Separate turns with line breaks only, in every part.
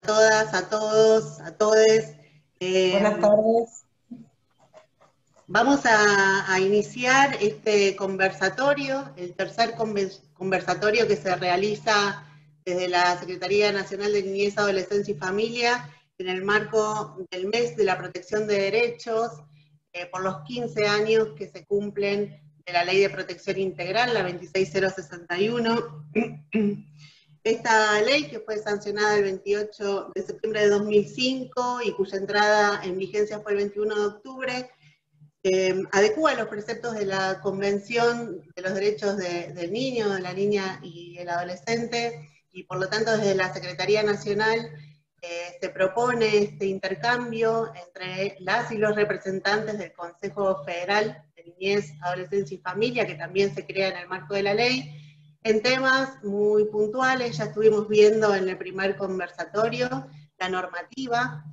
todas, a todos, a todes.
Buenas tardes.
Vamos a iniciar este conversatorio, el tercer conversatorio que se realiza desde la Secretaría Nacional de Niñez, Adolescencia y Familia en el marco del mes de la protección de derechos por los 15 años que se cumplen de la Ley de Protección Integral, la 26061. Esta ley, que fue sancionada el 28 de septiembre de 2005 y cuya entrada en vigencia fue el 21 de octubre, adecúa los preceptos de la Convención de los Derechos del Niño, de la Niña y el Adolescente, y por lo tanto desde la Secretaría Nacional se propone este intercambio entre las y los representantes del Consejo Federal de Niñez, Adolescencia y Familia, que también se crea en el marco de la ley, en temas muy puntuales. Ya estuvimos viendo en el primer conversatorio la normativa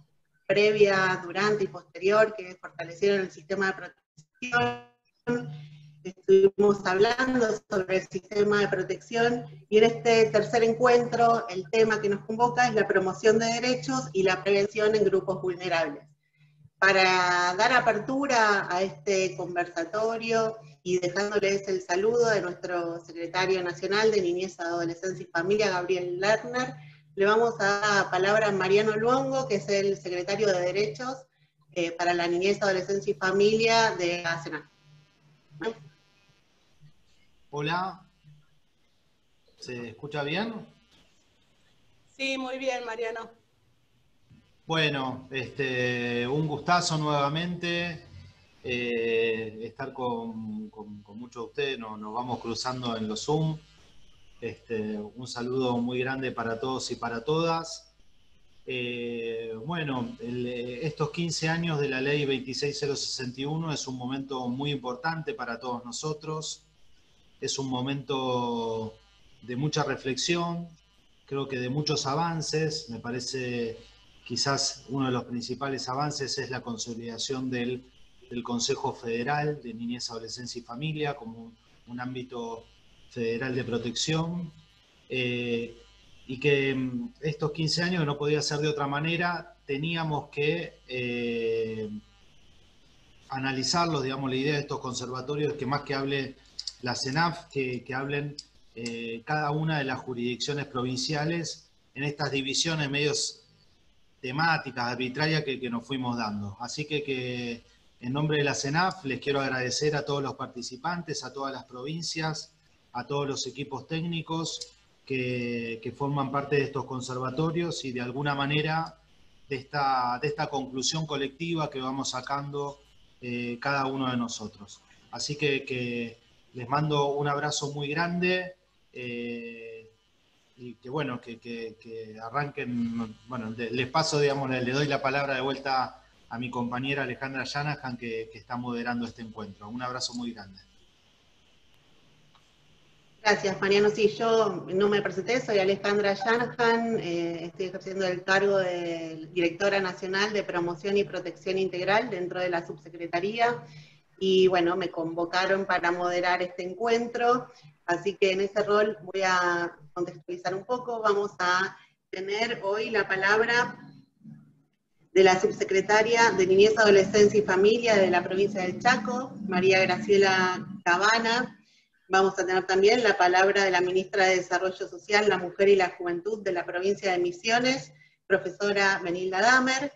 previa, durante y posterior que fortalecieron el sistema de protección. Estuvimos hablando sobre el sistema de protección y en este tercer encuentro el tema que nos convoca es la promoción de derechos y la prevención en grupos vulnerables. Para dar apertura a este conversatorio y dejándoles el saludo de nuestro secretario nacional de Niñez, Adolescencia y Familia, Gabriel Lerner, le vamos a dar la palabra a Mariano Luongo, que es el secretario de Derechos para la Niñez, Adolescencia y Familia de la CENAF.
Hola, ¿se escucha bien?
Sí, muy bien, Mariano.
Bueno, un gustazo nuevamente estar con muchos de ustedes. Nos vamos cruzando en los Zoom. Un saludo muy grande para todos y para todas. Bueno, estos 15 años de la ley 26061 es un momento muy importante para todos nosotros. Es un momento de mucha reflexión, creo que de muchos avances. Me parece quizás uno de los principales avances es la consolidación del Consejo Federal de Niñez, Adolescencia y Familia como un ámbito federal de protección. Y que estos 15 años, no podía ser de otra manera, teníamos que analizarlos. Digamos, la idea de estos conservatorios es que más que hable la CENAF, que hablen cada una de las jurisdicciones provinciales en estas divisiones medios temáticas, arbitrarias que nos fuimos dando. Así que en nombre de la CENAF les quiero agradecer a todos los participantes, a todas las provincias, a todos los equipos técnicos que forman parte de estos conservatorios y de alguna manera de esta conclusión colectiva que vamos sacando cada uno de nosotros. Así que les mando un abrazo muy grande y que bueno, que arranquen. Bueno, les paso, digamos, le doy la palabra de vuelta a mi compañera Alejandra Shanahan, que está moderando este encuentro. Un abrazo muy grande.
Gracias, Mariano. Sí, yo no me presenté, soy Alejandra Shanahan, estoy ejerciendo el cargo de Directora Nacional de Promoción y Protección Integral dentro de la Subsecretaría, y bueno, me convocaron para moderar este encuentro, así que en ese rol voy a contextualizar un poco. Vamos a tener hoy la palabra de la Subsecretaria de Niñez, Adolescencia y Familia de la provincia del Chaco, María Graciela Cabana. Vamos a tener también la palabra de la Ministra de Desarrollo Social, la Mujer y la Juventud de la provincia de Misiones, profesora Benilda Damer,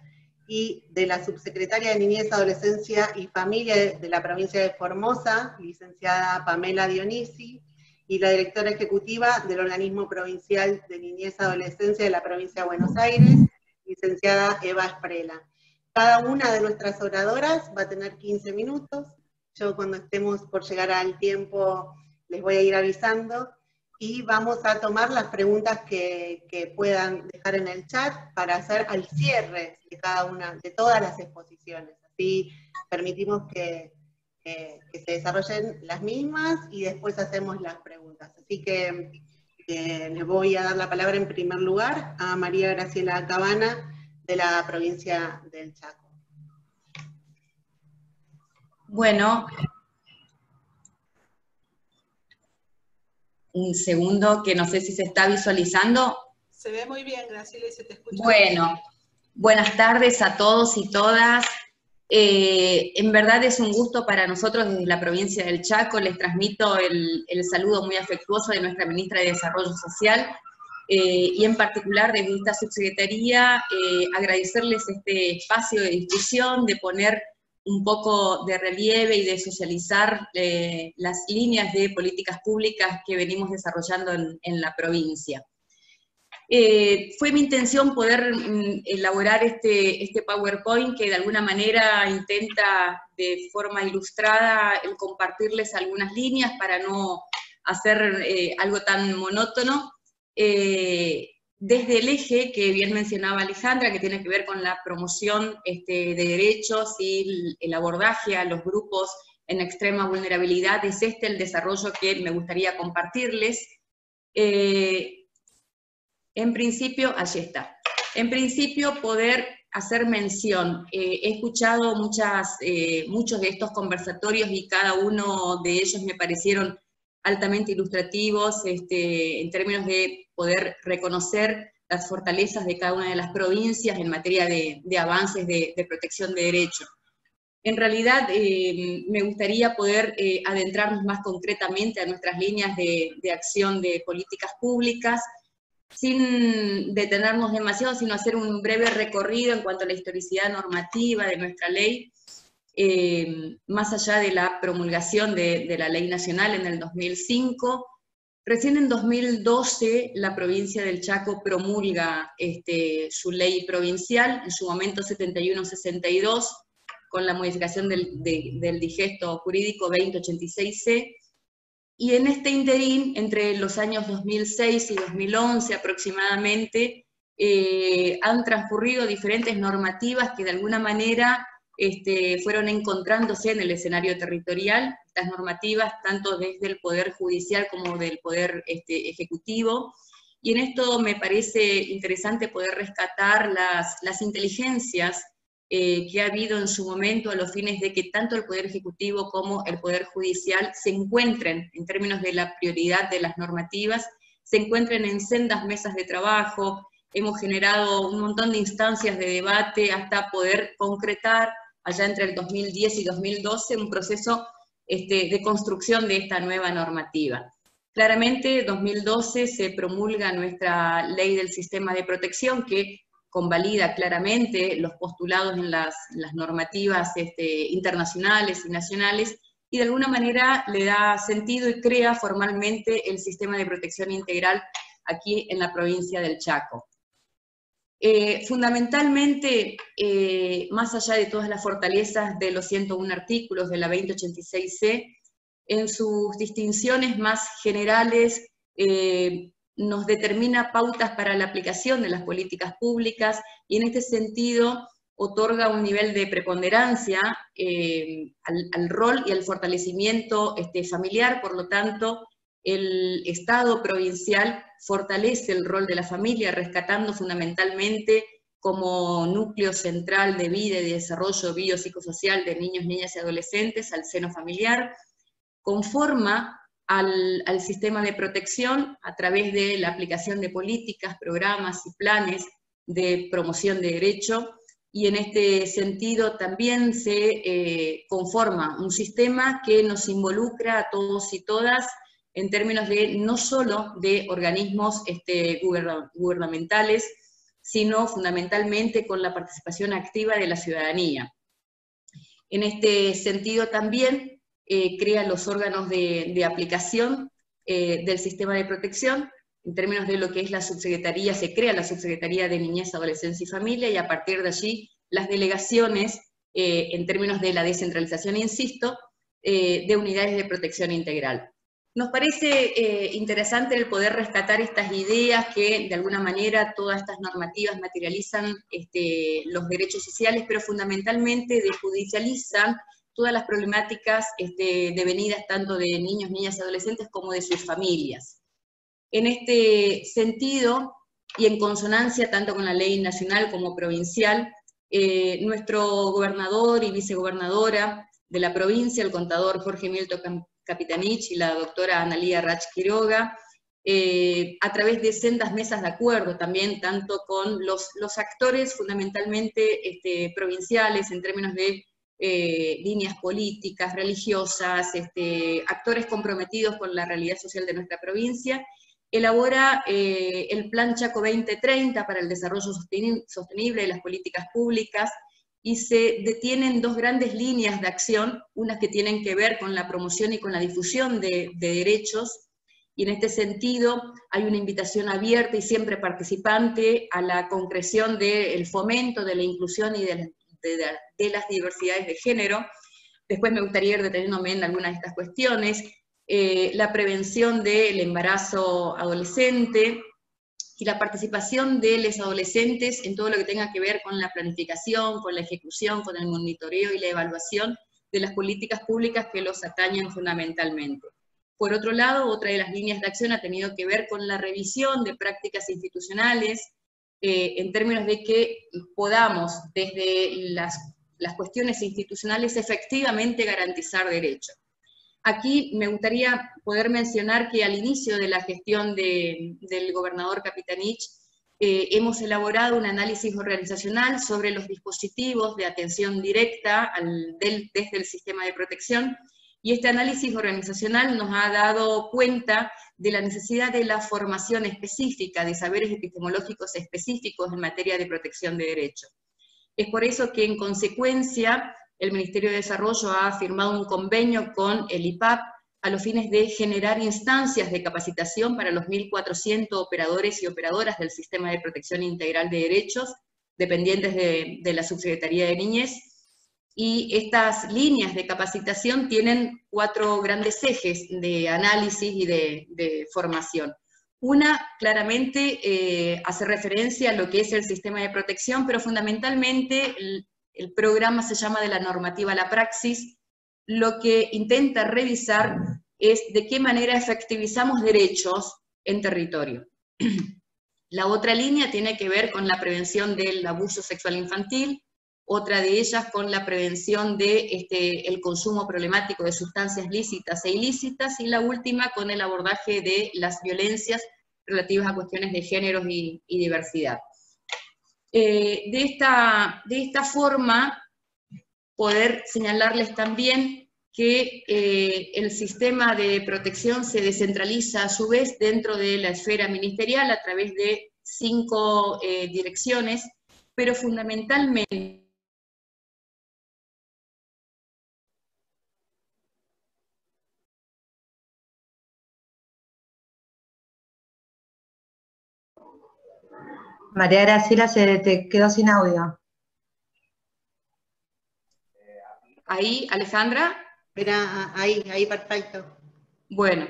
y de la Subsecretaria de Niñez, Adolescencia y Familia de la provincia de Formosa, licenciada Pamela Dionisi, y la Directora Ejecutiva del Organismo Provincial de Niñez y Adolescencia de la provincia de Buenos Aires, licenciada Eva Esprela. Cada una de nuestras oradoras va a tener 15 minutos. Yo, cuando estemos por llegar al tiempo, les voy a ir avisando, y vamos a tomar las preguntas que puedan dejar en el chat para hacer al cierre de cada una, de todas las exposiciones. Así permitimos que se desarrollen las mismas y después hacemos las preguntas. Así que le voy a dar la palabra en primer lugar a María Graciela Cabana, de la provincia del Chaco.
Bueno, un segundo, que no sé si se está visualizando.
Se ve muy bien, Graciela, y se te escucha.
Bueno, buenas tardes a todos y todas. En verdad es un gusto para nosotros desde la provincia del Chaco. Les transmito el saludo muy afectuoso de nuestra ministra de Desarrollo Social, y en particular desde esta subsecretaría, agradecerles este espacio de discusión, de poner un poco de relieve y de socializar las líneas de políticas públicas que venimos desarrollando en la provincia. Fue mi intención poder elaborar este PowerPoint que de alguna manera intenta de forma ilustrada el compartirles algunas líneas para no hacer algo tan monótono, desde el eje que bien mencionaba Alejandra, que tiene que ver con la promoción de derechos y el abordaje a los grupos en extrema vulnerabilidad. Es el desarrollo que me gustaría compartirles. En principio, allí está. En principio, poder hacer mención. He escuchado muchos de estos conversatorios y cada uno de ellos me parecieron altamente ilustrativos en términos de poder reconocer las fortalezas de cada una de las provincias en materia de avances de protección de derechos. En realidad, me gustaría poder adentrarnos más concretamente a nuestras líneas de acción de políticas públicas, sin detenernos demasiado, sino hacer un breve recorrido en cuanto a la historicidad normativa de nuestra ley, más allá de la promulgación de la ley nacional en el 2005. Recién en 2012 la provincia del Chaco promulga su ley provincial, en su momento 7162, con la modificación del digesto jurídico 2086C, y en este interín, entre los años 2006 y 2011 aproximadamente, han transcurrido diferentes normativas que de alguna manera fueron encontrándose en el escenario territorial, estas normativas tanto desde el Poder Judicial como del Poder Ejecutivo, y en esto me parece interesante poder rescatar las inteligencias que ha habido en su momento a los fines de que tanto el Poder Ejecutivo como el Poder Judicial se encuentren, en términos de la prioridad de las normativas, se encuentren en sendas mesas de trabajo. Hemos generado un montón de instancias de debate hasta poder concretar, allá entre el 2010 y 2012, un proceso de construcción de esta nueva normativa. Claramente, en 2012 se promulga nuestra ley del sistema de protección, que convalida claramente los postulados en las normativas internacionales y nacionales, y de alguna manera le da sentido y crea formalmente el sistema de protección integral aquí en la provincia del Chaco. Fundamentalmente, más allá de todas las fortalezas de los 101 artículos de la 2086C, en sus distinciones más generales, nos determina pautas para la aplicación de las políticas públicas, y en este sentido otorga un nivel de preponderancia al rol y al fortalecimiento familiar. Por lo tanto, el Estado provincial fortalece el rol de la familia, rescatando fundamentalmente como núcleo central de vida y de desarrollo biopsicosocial de niños, niñas y adolescentes al seno familiar, conforma al sistema de protección a través de la aplicación de políticas, programas y planes de promoción de derecho, y en este sentido también se conforma un sistema que nos involucra a todos y todas en términos de no solo de organismos gubernamentales, sino fundamentalmente con la participación activa de la ciudadanía. En este sentido también crea los órganos de aplicación del sistema de protección. En términos de lo que es la subsecretaría, se crea la Subsecretaría de Niñez, Adolescencia y Familia, y a partir de allí las delegaciones, en términos de la descentralización, insisto, de unidades de protección integral. Nos parece interesante el poder rescatar estas ideas que de alguna manera todas estas normativas materializan los derechos sociales, pero fundamentalmente desjudicializan todas las problemáticas devenidas tanto de niños, niñas y adolescentes como de sus familias. En este sentido, y en consonancia tanto con la ley nacional como provincial, nuestro gobernador y vicegobernadora de la provincia, el contador Jorge Milton Capitanich y la doctora Analía Rach Quiroga, a través de sendas mesas de acuerdo también, tanto con los actores fundamentalmente provinciales en términos de líneas políticas, religiosas, actores comprometidos con la realidad social de nuestra provincia. Elabora el Plan Chaco 2030 para el desarrollo sostenible de las políticas públicas, y se detienen dos grandes líneas de acción, unas que tienen que ver con la promoción y con la difusión de derechos, y en este sentido hay una invitación abierta y siempre participante a la concreción del fomento de la inclusión y de las diversidades de género. Después me gustaría ir deteniéndome en algunas de estas cuestiones. La prevención del embarazo adolescente y la participación de los adolescentes en todo lo que tenga que ver con la planificación, con la ejecución, con el monitoreo y la evaluación de las políticas públicas que los atañen fundamentalmente. Por otro lado, otra de las líneas de acción ha tenido que ver con la revisión de prácticas institucionales, en términos de que podamos, desde las cuestiones institucionales, efectivamente garantizar derechos. Aquí me gustaría poder mencionar que al inicio de la gestión del gobernador Capitanich, hemos elaborado un análisis organizacional sobre los dispositivos de atención directa desde el sistema de protección, y este análisis organizacional nos ha dado cuenta de la necesidad de la formación específica, de saberes epistemológicos específicos en materia de protección de derechos. Es por eso que, en consecuencia, el Ministerio de Desarrollo ha firmado un convenio con el IPAP a los fines de generar instancias de capacitación para los 1.400 operadores y operadoras del Sistema de Protección Integral de Derechos, dependientes de la Subsecretaría de Niñez. Y estas líneas de capacitación tienen 4 grandes ejes de análisis y de formación. Una, claramente, hace referencia a lo que es el sistema de protección, pero fundamentalmente el programa se llama de la normativa a la praxis. Lo que intenta revisar es de qué manera efectivizamos derechos en territorio. La otra línea tiene que ver con la prevención del abuso sexual infantil, otra de ellas con la prevención del consumo problemático de sustancias lícitas e ilícitas, y la última con el abordaje de las violencias relativas a cuestiones de géneros y diversidad. De esta forma, poder señalarles también que el sistema de protección se descentraliza a su vez dentro de la esfera ministerial a través de 5 direcciones, pero fundamentalmente
María Graciela, se te quedó sin audio.
Ahí, Alejandra.
Era ahí perfecto.
Bueno,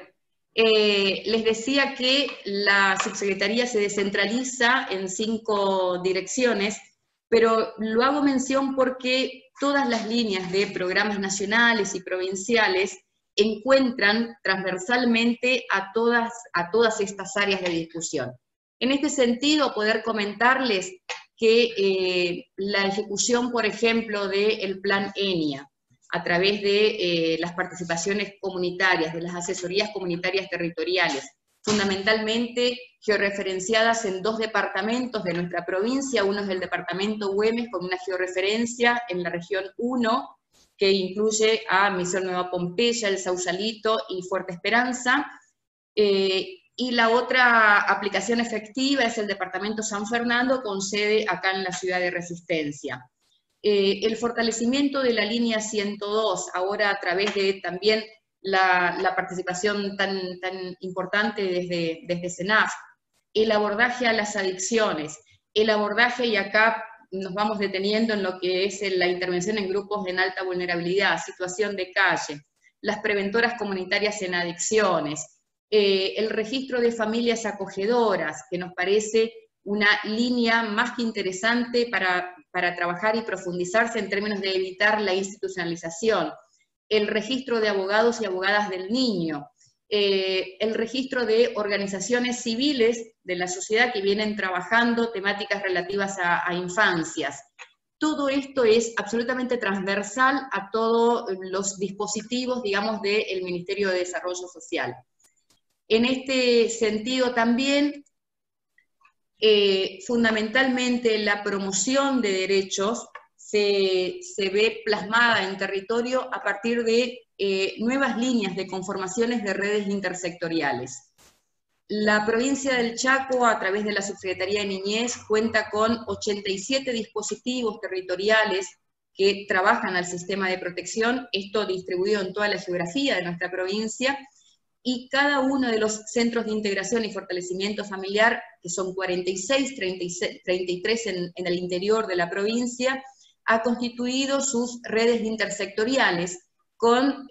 les decía que la subsecretaría se descentraliza en 5 direcciones, pero lo hago mención porque todas las líneas de programas nacionales y provinciales encuentran transversalmente a todas estas áreas de discusión. En este sentido, poder comentarles que la ejecución, por ejemplo, del Plan ENIA, a través de las participaciones comunitarias, de las asesorías comunitarias territoriales, fundamentalmente georreferenciadas en 2 departamentos de nuestra provincia. Uno es el departamento Güemes, con una georreferencia en la región 1, que incluye a Misión Nueva Pompeya, El Sausalito y Fuerte Esperanza, y la otra aplicación efectiva es el departamento San Fernando, con sede acá en la ciudad de Resistencia. El fortalecimiento de la línea 102, ahora a través de también la participación tan importante desde SENAF, el abordaje a las adicciones, el abordaje, y acá nos vamos deteniendo en lo que es la intervención en grupos en alta vulnerabilidad, situación de calle, las preventoras comunitarias en adicciones, el registro de familias acogedoras, que nos parece una línea más que interesante para trabajar y profundizarse en términos de evitar la institucionalización, el registro de abogados y abogadas del niño, el registro de organizaciones civiles de la sociedad que vienen trabajando temáticas relativas a infancias. Todo esto es absolutamente transversal a todos los dispositivos, digamos, del Ministerio de Desarrollo Social. En este sentido también, fundamentalmente la promoción de derechos se ve plasmada en territorio a partir de nuevas líneas de conformaciones de redes intersectoriales. La provincia del Chaco, a través de la Subsecretaría de Niñez, cuenta con 87 dispositivos territoriales que trabajan al sistema de protección, esto distribuido en toda la geografía de nuestra provincia, y cada uno de los centros de integración y fortalecimiento familiar, que son 46, 33 en el interior de la provincia, ha constituido sus redes intersectoriales, con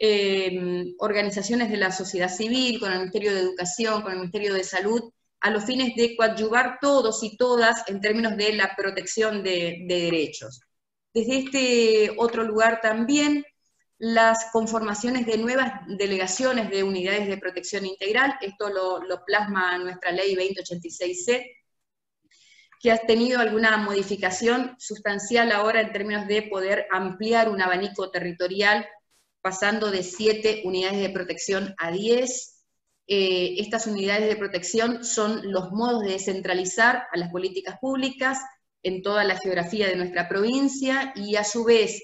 organizaciones de la sociedad civil, con el Ministerio de Educación, con el Ministerio de Salud, a los fines de coadyuvar todos y todas en términos de la protección de derechos. Desde este otro lugar también, las conformaciones de nuevas delegaciones de unidades de protección integral, esto lo plasma nuestra ley 2086C, que ha tenido alguna modificación sustancial ahora en términos de poder ampliar un abanico territorial, pasando de 7 unidades de protección a 10. Estas unidades de protección son los modos de descentralizar a las políticas públicas en toda la geografía de nuestra provincia, y a su vez,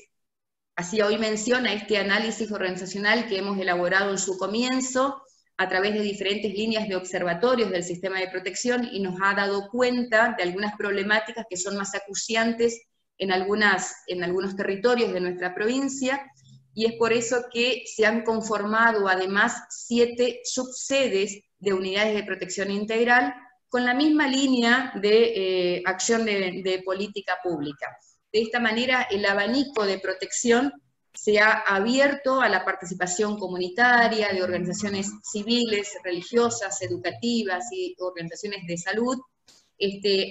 hacía hoy mención a este análisis organizacional que hemos elaborado en su comienzo, a través de diferentes líneas de observatorios del sistema de protección, y nos ha dado cuenta de algunas problemáticas que son más acuciantes en algunos territorios de nuestra provincia, y es por eso que se han conformado además 7 subsedes de unidades de protección integral, con la misma línea de acción de política pública. De esta manera, el abanico de protección se ha abierto a la participación comunitaria de organizaciones civiles, religiosas, educativas y organizaciones de salud,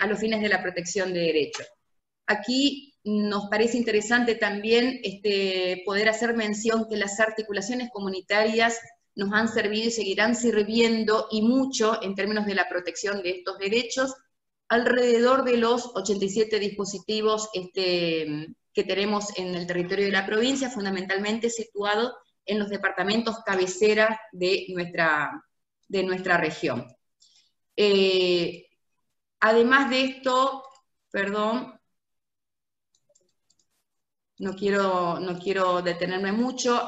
a los fines de la protección de derechos. Aquí nos parece interesante también poder hacer mención que las articulaciones comunitarias nos han servido y seguirán sirviendo, y mucho, en términos de la protección de estos derechos, alrededor de los 87 dispositivos que tenemos en el territorio de la provincia, fundamentalmente situados en los departamentos cabecera de nuestra región. Además de esto, perdón, no quiero detenerme mucho,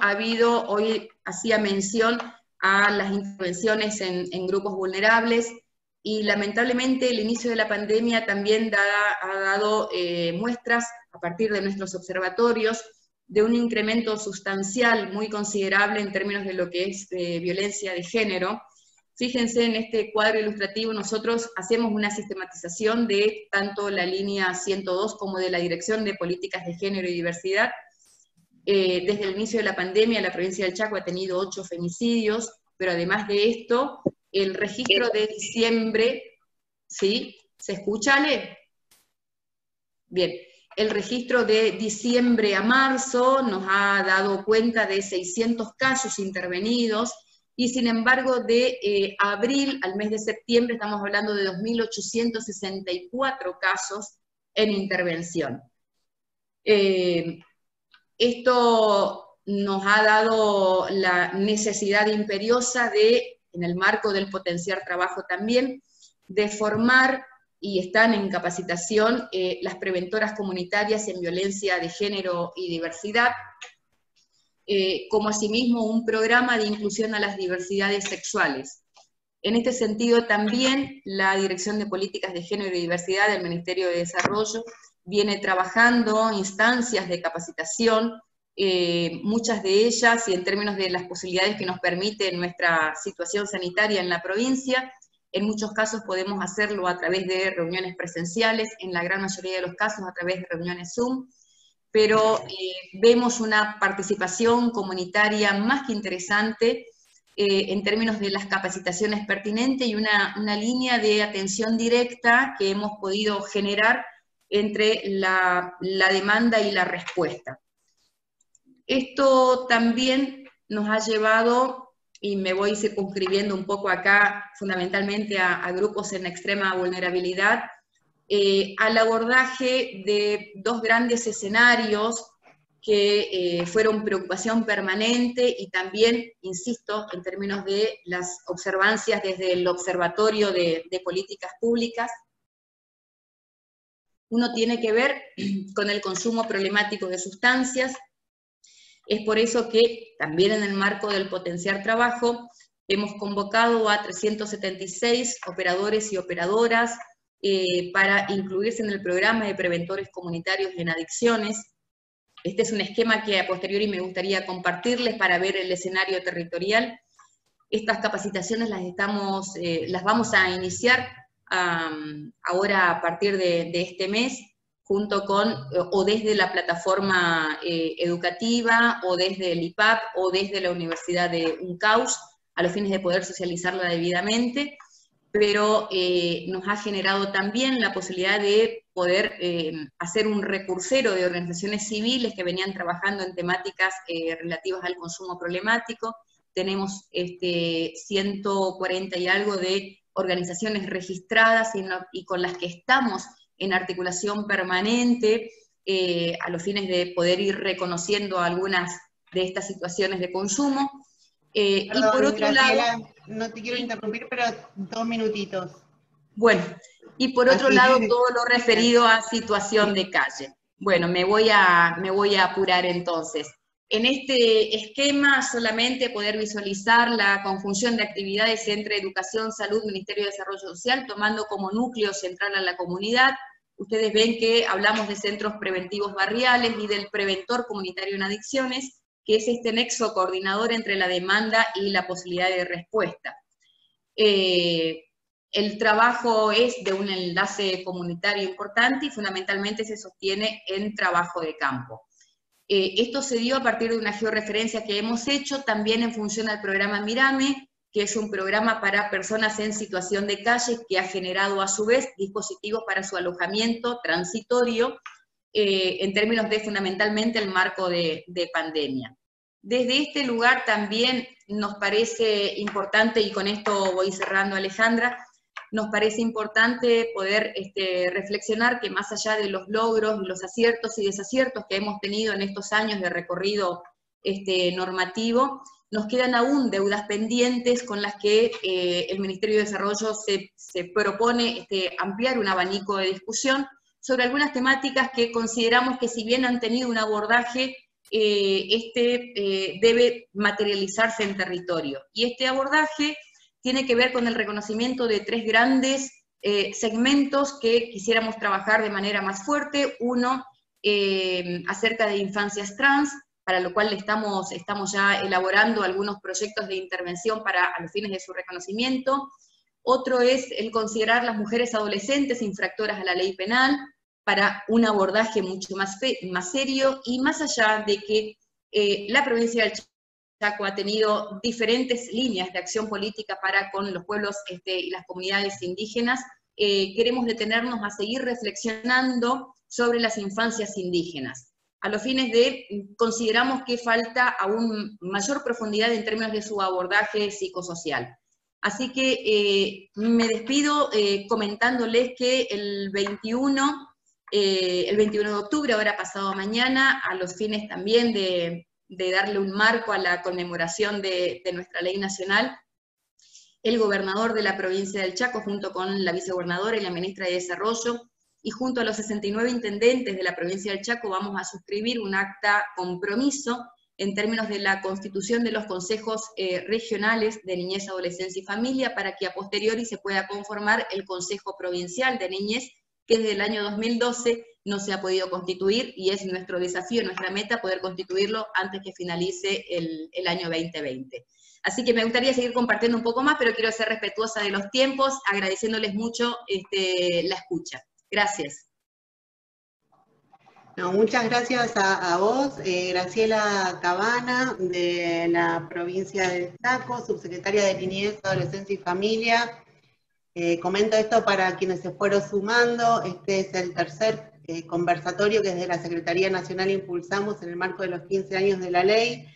hoy hacía mención a las intervenciones en grupos vulnerables, y lamentablemente el inicio de la pandemia también ha dado muestras, a partir de nuestros observatorios, de un incremento sustancial muy considerable en términos de lo que es violencia de género. Fíjense, en este cuadro ilustrativo nosotros hacemos una sistematización de tanto la línea 102 como de la Dirección de Políticas de Género y Diversidad. Desde el inicio de la pandemia, la provincia del Chaco ha tenido 8 femicidios, pero además de esto, el registro de diciembre, ¿sí? ¿Se escucha, Ale? Bien, el registro de diciembre a marzo nos ha dado cuenta de 600 casos intervenidos, y sin embargo de abril al mes de septiembre estamos hablando de 2.864 casos en intervención. Esto nos ha dado la necesidad imperiosa de, en el marco del potenciar trabajo también, de formar, y están en capacitación, las preventoras comunitarias en violencia de género y diversidad, como asimismo un programa de inclusión a las diversidades sexuales. En este sentido también la Dirección de Políticas de Género y Diversidad del Ministerio de Desarrollo viene trabajando instancias de capacitación, muchas de ellas, y en términos de las posibilidades que nos permite nuestra situación sanitaria en la provincia, en muchos casos podemos hacerlo a través de reuniones presenciales, en la gran mayoría de los casos a través de reuniones Zoom, pero vemos una participación comunitaria más que interesante en términos de las capacitaciones pertinentes, y una línea de atención directa que hemos podido generar entre la demanda y la respuesta. Esto también nos ha llevado, y me voy circunscribiendo un poco acá, fundamentalmente a grupos en extrema vulnerabilidad, al abordaje de 2 grandes escenarios que fueron preocupación permanente y también, insisto, en términos de las observancias desde el Observatorio de Políticas Públicas. Uno tiene que ver con el consumo problemático de sustancias. Es por eso que también en el marco del potenciar trabajo hemos convocado a 376 operadores y operadoras para incluirse en el programa de preventores comunitarios en adicciones. Este es un esquema que a posteriori me gustaría compartirles para ver el escenario territorial. Estas capacitaciones las vamos a iniciar ahora a partir de este mes, junto con, o desde la plataforma educativa, o desde el IPAP, o desde la Universidad de UNCAUS, a los fines de poder socializarla debidamente, pero nos ha generado también la posibilidad de poder hacer un recursero de organizaciones civiles que venían trabajando en temáticas relativas al consumo problemático. Tenemos 140 y algo de organizaciones registradas y con las que estamos en articulación permanente a los fines de poder ir reconociendo algunas de estas situaciones de consumo.
Perdón,
y por otro
Graciela,
lado...
no te quiero interrumpir, pero 2 minutitos.
Bueno, y por otro
Así.
lado todo lo referido a situación de calle. Bueno, me voy a apurar entonces. En este esquema solamente poder visualizar la conjunción de actividades entre Educación, Salud, Ministerio de Desarrollo Social, tomando como núcleo central a la comunidad. Ustedes ven que hablamos de centros preventivos barriales y del preventor comunitario en adicciones, que es este nexo coordinador entre la demanda y la posibilidad de respuesta. El trabajo es de un enlace comunitario importante y fundamentalmente se sostiene en trabajo de campo. Esto se dio a partir de una georreferencia que hemos hecho, también en función al programa Mirame, que es un programa para personas en situación de calle que ha generado a su vez dispositivos para su alojamiento transitorio en términos de fundamentalmente el marco de pandemia. Desde este lugar también nos parece importante, y con esto voy cerrando, Alejandra, nos parece importante poder reflexionar que más allá de los logros, los aciertos y desaciertos que hemos tenido en estos años de recorrido normativo, nos quedan aún deudas pendientes con las que el Ministerio de Desarrollo se propone ampliar un abanico de discusión sobre algunas temáticas que consideramos que si bien han tenido un abordaje, debe materializarse en territorio. Y este abordaje tiene que ver con el reconocimiento de 3 grandes segmentos que quisiéramos trabajar de manera más fuerte. Uno, acerca de infancias trans, para lo cual estamos ya elaborando algunos proyectos de intervención a los fines de su reconocimiento. Otro es el considerar las mujeres adolescentes infractoras a la ley penal, para un abordaje mucho más serio, y más allá de que la provincia del Chaco ha tenido diferentes líneas de acción política para con los pueblos y las comunidades indígenas, queremos detenernos a seguir reflexionando sobre las infancias indígenas. A los fines de, consideramos que falta aún mayor profundidad en términos de su abordaje psicosocial. Así que me despido comentándoles que el 21 de octubre, ahora pasado mañana, a los fines también de darle un marco a la conmemoración de nuestra ley nacional, el gobernador de la provincia del Chaco, junto con la vicegobernadora y la ministra de Desarrollo, y junto a los 69 intendentes de la provincia del Chaco, vamos a suscribir un acta compromiso en términos de la constitución de los consejos regionales de niñez, adolescencia y familia, para que a posteriori se pueda conformar el Consejo Provincial de Niñez, que desde el año 2012 no se ha podido constituir, y es nuestro desafío, nuestra meta, poder constituirlo antes que finalice el año 2020. Así que me gustaría seguir compartiendo un poco más, pero quiero ser respetuosa de los tiempos, agradeciéndoles mucho la escucha. Gracias.
No, muchas gracias a vos, Graciela Cabana, de la provincia del Chaco, subsecretaria de Niñez, Adolescencia y Familia. Comento esto para quienes se fueron sumando. Este es el tercer conversatorio que desde la Secretaría Nacional impulsamos en el marco de los 15 años de la ley.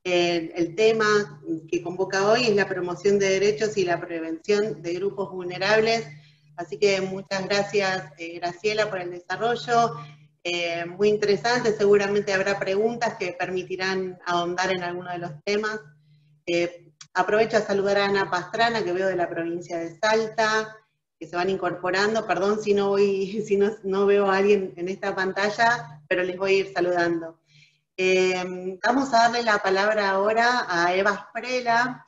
El tema que convoca hoy es la promoción de derechos y la prevención de grupos vulnerables. Así que muchas gracias, Graciela, por el desarrollo. muy interesante, seguramente habrá preguntas que permitirán ahondar en alguno de los temas. Aprovecho a saludar a Ana Pastrana, que veo de la provincia de Salta, que se van incorporando. Perdón si no veo a alguien en esta pantalla, pero les voy a ir saludando. Vamos a darle la palabra ahora a Eva Sprela,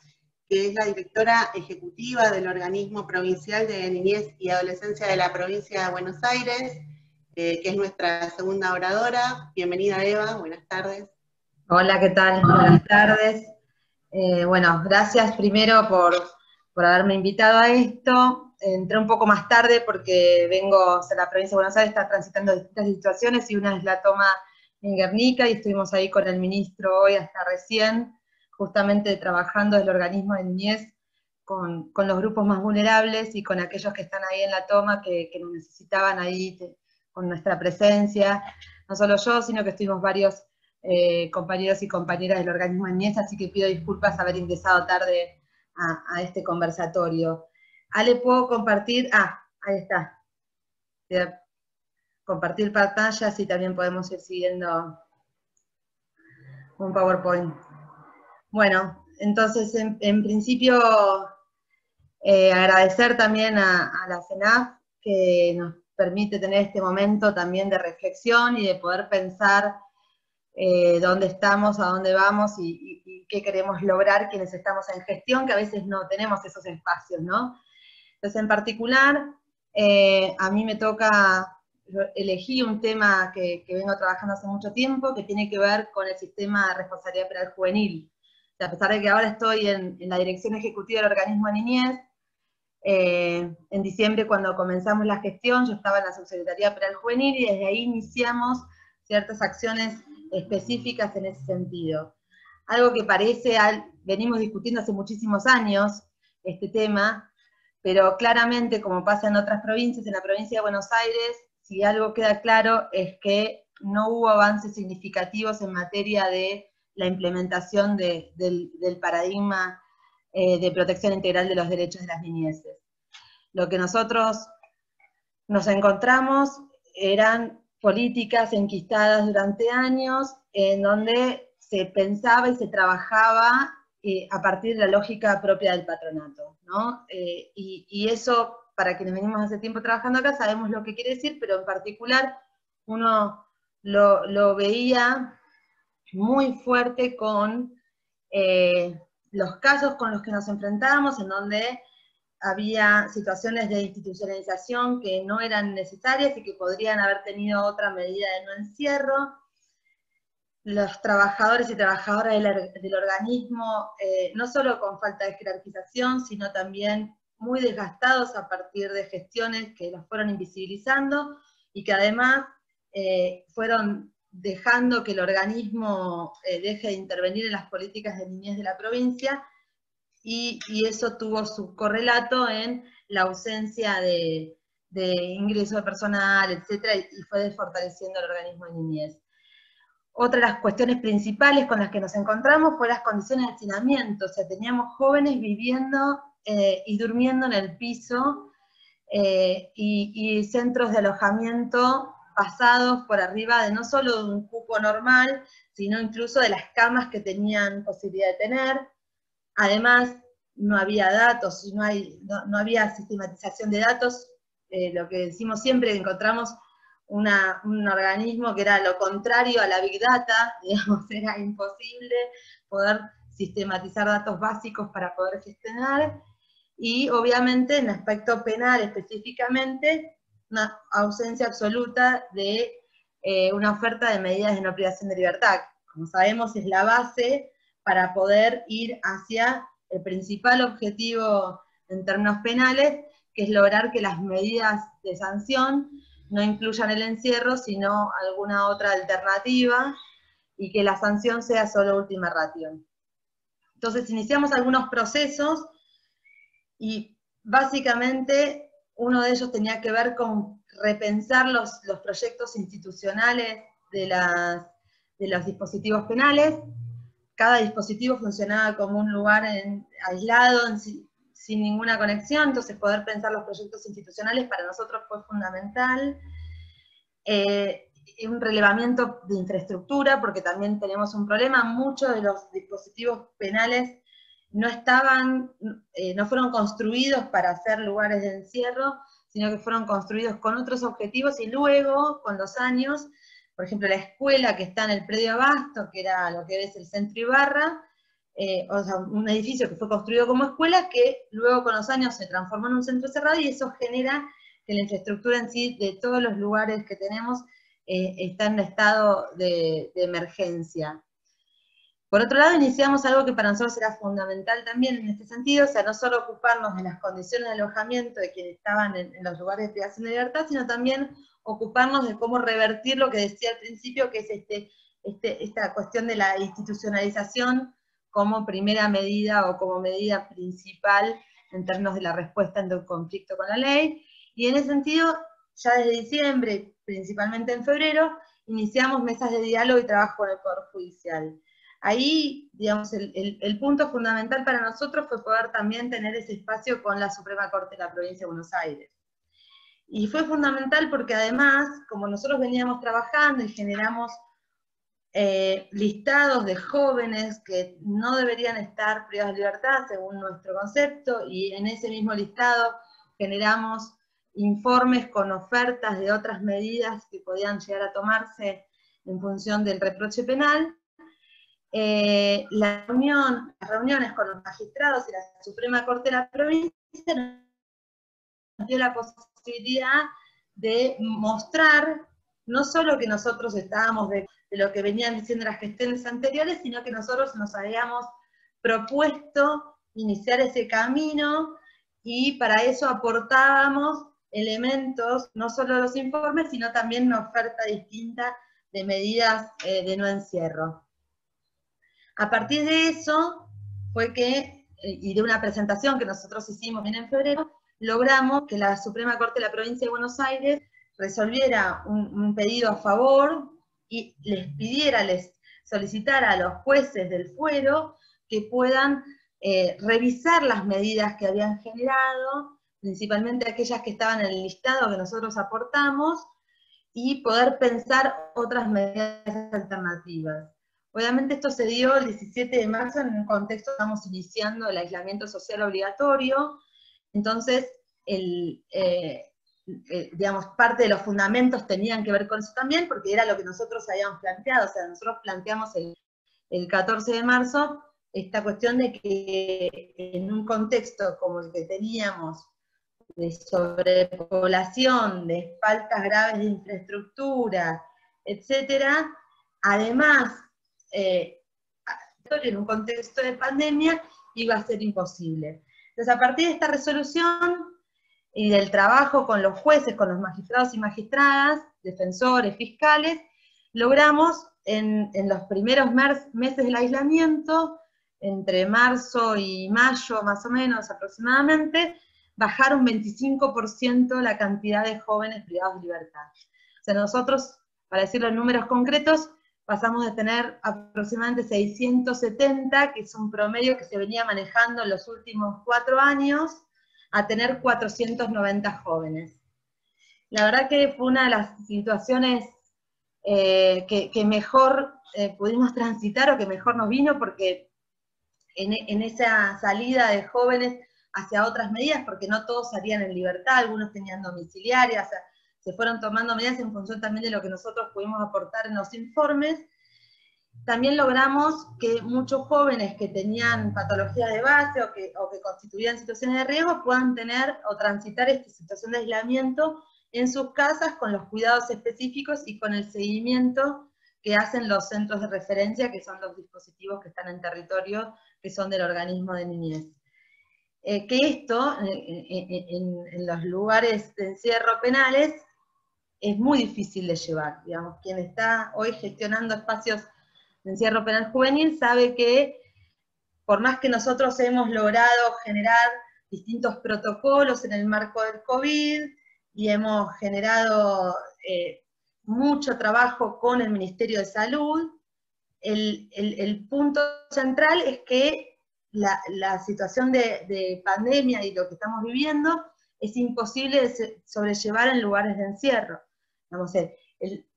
que es la directora ejecutiva del Organismo Provincial de Niñez y Adolescencia de la provincia de Buenos Aires, que es nuestra segunda oradora. Bienvenida, Eva, buenas tardes.
Hola, ¿qué tal? Buenas tardes. Bueno, gracias primero por haberme invitado a esto. Entré un poco más tarde porque vengo, la provincia de Buenos Aires está transitando distintas situaciones y una es la toma en Guernica y estuvimos ahí con el ministro hoy hasta recién, justamente trabajando desde el organismo de niñez con los grupos más vulnerables y con aquellos que están ahí en la toma que nos necesitaban ahí con nuestra presencia, no solo yo, sino que estuvimos varios compañeros y compañeras del organismo de niñez, así que pido disculpas haber ingresado tarde a este conversatorio. Ale, ¿puedo compartir? Ahí está. Voy a compartir pantalla, así también podemos ir siguiendo un PowerPoint. Bueno, entonces, en principio, agradecer también a la CENAF, que nos permite tener este momento también de reflexión y de poder pensar dónde estamos, a dónde vamos y qué queremos lograr quienes estamos en gestión, que a veces no tenemos esos espacios, ¿no? Entonces, en particular, a mí me toca, yo elegí un tema que vengo trabajando hace mucho tiempo, que tiene que ver con el sistema de responsabilidad penal juvenil. O sea, a pesar de que ahora estoy en la dirección ejecutiva del organismo de niñez, en diciembre, cuando comenzamos la gestión, yo estaba en la Subsecretaría Penal Juvenil y desde ahí iniciamos ciertas acciones específicas en ese sentido. Algo que venimos discutiendo hace muchísimos años, este tema, pero claramente, como pasa en otras provincias, en la provincia de Buenos Aires, si algo queda claro es que no hubo avances significativos en materia de la implementación del paradigma de protección integral de los derechos de las niñeces. Lo que nosotros nos encontramos eran políticas enquistadas durante años, en donde se pensaba y se trabajaba a partir de la lógica propia del patronato, ¿no? Y eso, para quienes venimos hace tiempo trabajando acá, sabemos lo que quiere decir, pero en particular uno lo veía muy fuerte con los casos con los que nos enfrentábamos, en donde había situaciones de institucionalización que no eran necesarias y que podrían haber tenido otra medida de no encierro. Los trabajadores y trabajadoras del organismo, no solo con falta de jerarquización, sino también muy desgastados a partir de gestiones que los fueron invisibilizando y que además fueron dejando que el organismo deje de intervenir en las políticas de niñez de la provincia, y eso tuvo su correlato en la ausencia de ingreso de personal, etcétera, y fue desfortaleciendo el organismo de niñez. Otra de las cuestiones principales con las que nos encontramos fue las condiciones de hacinamiento, o sea, teníamos jóvenes viviendo y durmiendo en el piso, y centros de alojamiento pasados por arriba de no solo de un cupo normal, sino incluso de las camas que tenían posibilidad de tener. Además, no había datos, no había sistematización de datos, lo que decimos siempre, que encontramos un organismo que era lo contrario a la Big Data, digamos, era imposible poder sistematizar datos básicos para poder gestionar, y obviamente en aspecto penal específicamente, una ausencia absoluta de una oferta de medidas de no privación de libertad. Como sabemos, es la base para poder ir hacia el principal objetivo en términos penales, que es lograr que las medidas de sanción no incluyan el encierro, sino alguna otra alternativa, y que la sanción sea solo última ratio. Entonces iniciamos algunos procesos, y básicamente uno de ellos tenía que ver con repensar los proyectos institucionales de los dispositivos penales. Cada dispositivo funcionaba como un lugar aislado, sin ninguna conexión, entonces poder pensar los proyectos institucionales para nosotros fue fundamental. un relevamiento de infraestructura, porque también tenemos un problema, muchos de los dispositivos penales no fueron construidos para hacer lugares de encierro, sino que fueron construidos con otros objetivos, y luego, con los años, por ejemplo, la escuela que está en el predio Abasto, que era lo que es el Centro Ibarra, o sea, un edificio que fue construido como escuela, que luego con los años se transformó en un centro cerrado, y eso genera que la infraestructura en sí de todos los lugares que tenemos está en estado de emergencia. Por otro lado, iniciamos algo que para nosotros era fundamental también en este sentido, o sea, no solo ocuparnos de las condiciones de alojamiento de quienes estaban en los lugares de privación de libertad, sino también ocuparnos de cómo revertir lo que decía al principio, que es esta cuestión de la institucionalización como primera medida o como medida principal en términos de la respuesta ante un conflicto con la ley. Y en ese sentido, ya desde diciembre, principalmente en febrero, iniciamos mesas de diálogo y trabajo con el Poder Judicial. Ahí, digamos, el punto fundamental para nosotros fue poder también tener ese espacio con la Suprema Corte de la Provincia de Buenos Aires. Y fue fundamental porque además, como nosotros veníamos trabajando y generamos listados de jóvenes que no deberían estar privados de libertad según nuestro concepto, y en ese mismo listado generamos informes con ofertas de otras medidas que podían llegar a tomarse en función del reproche penal. Las reuniones con los magistrados y la Suprema Corte de la Provincia nos dio la posibilidad de mostrar no solo que nosotros estábamos de lo que venían diciendo las gestiones anteriores, sino que nosotros nos habíamos propuesto iniciar ese camino, y para eso aportábamos elementos, no solo los informes, sino también una oferta distinta de medidas de no encierro. A partir de eso fue que, y de una presentación que nosotros hicimos bien en febrero, logramos que la Suprema Corte de la Provincia de Buenos Aires resolviera un pedido a favor y les solicitara a los jueces del fuero que puedan revisar las medidas que habían generado, principalmente aquellas que estaban en el listado que nosotros aportamos, y poder pensar otras medidas alternativas. Obviamente esto se dio el 17 de marzo en un contexto, estamos iniciando el aislamiento social obligatorio, entonces digamos, parte de los fundamentos tenían que ver con eso también, porque era lo que nosotros habíamos planteado, o sea, nosotros planteamos el 14 de marzo esta cuestión de que en un contexto como el que teníamos, de sobrepoblación, de faltas graves de infraestructura, etcétera, además, en un contexto de pandemia, iba a ser imposible. Entonces, a partir de esta resolución y del trabajo con los jueces, con los magistrados y magistradas, defensores, fiscales, logramos en los primeros meses del aislamiento, entre marzo y mayo más o menos aproximadamente, bajar un 25% la cantidad de jóvenes privados de libertad. O sea, nosotros, para decirlo en números concretos, pasamos de tener aproximadamente 670, que es un promedio que se venía manejando en los últimos 4 años, a tener 490 jóvenes. La verdad que fue una de las situaciones que mejor pudimos transitar, o que mejor nos vino, porque en esa salida de jóvenes hacia otras medidas, porque no todos salían en libertad, algunos tenían domiciliarias, o sea, se fueron tomando medidas en función también de lo que nosotros pudimos aportar en los informes. También logramos que muchos jóvenes que tenían patologías de base o que constituían situaciones de riesgo puedan tener o transitar esta situación de aislamiento en sus casas con los cuidados específicos y con el seguimiento que hacen los centros de referencia, que son los dispositivos que están en territorio, que son del organismo de niñez. Que esto, en los lugares de encierro penales, es muy difícil de llevar. Digamos, quien está hoy gestionando espacios de encierro penal juvenil sabe que, por más que nosotros hemos logrado generar distintos protocolos en el marco del COVID, y hemos generado mucho trabajo con el Ministerio de Salud, el punto central es que la situación de pandemia y lo que estamos viviendo es imposible de sobrellevar en lugares de encierro. Vamos a ver,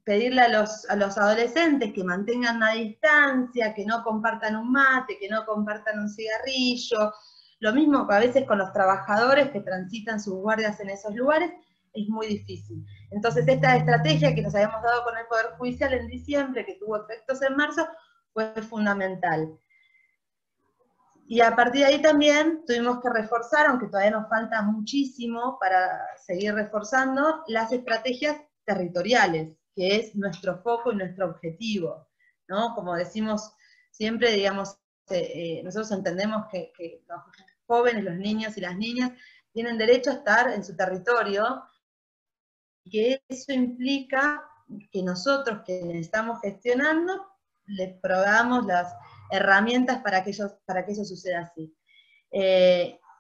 pedirle a los adolescentes que mantengan una distancia, que no compartan un mate, que no compartan un cigarrillo. Lo mismo que a veces con los trabajadores que transitan sus guardias en esos lugares, es muy difícil. Entonces esta estrategia que nos habíamos dado con el Poder Judicial en diciembre, que tuvo efectos en marzo, fue fundamental. Y a partir de ahí también tuvimos que reforzar, aunque todavía nos falta muchísimo para seguir reforzando, las estrategias territoriales, que es nuestro foco y nuestro objetivo, ¿no? Como decimos siempre, digamos, nosotros entendemos que los jóvenes, los niños y las niñas tienen derecho a estar en su territorio, y que eso implica que nosotros que estamos gestionando, les proveamos las herramientas para que eso suceda así.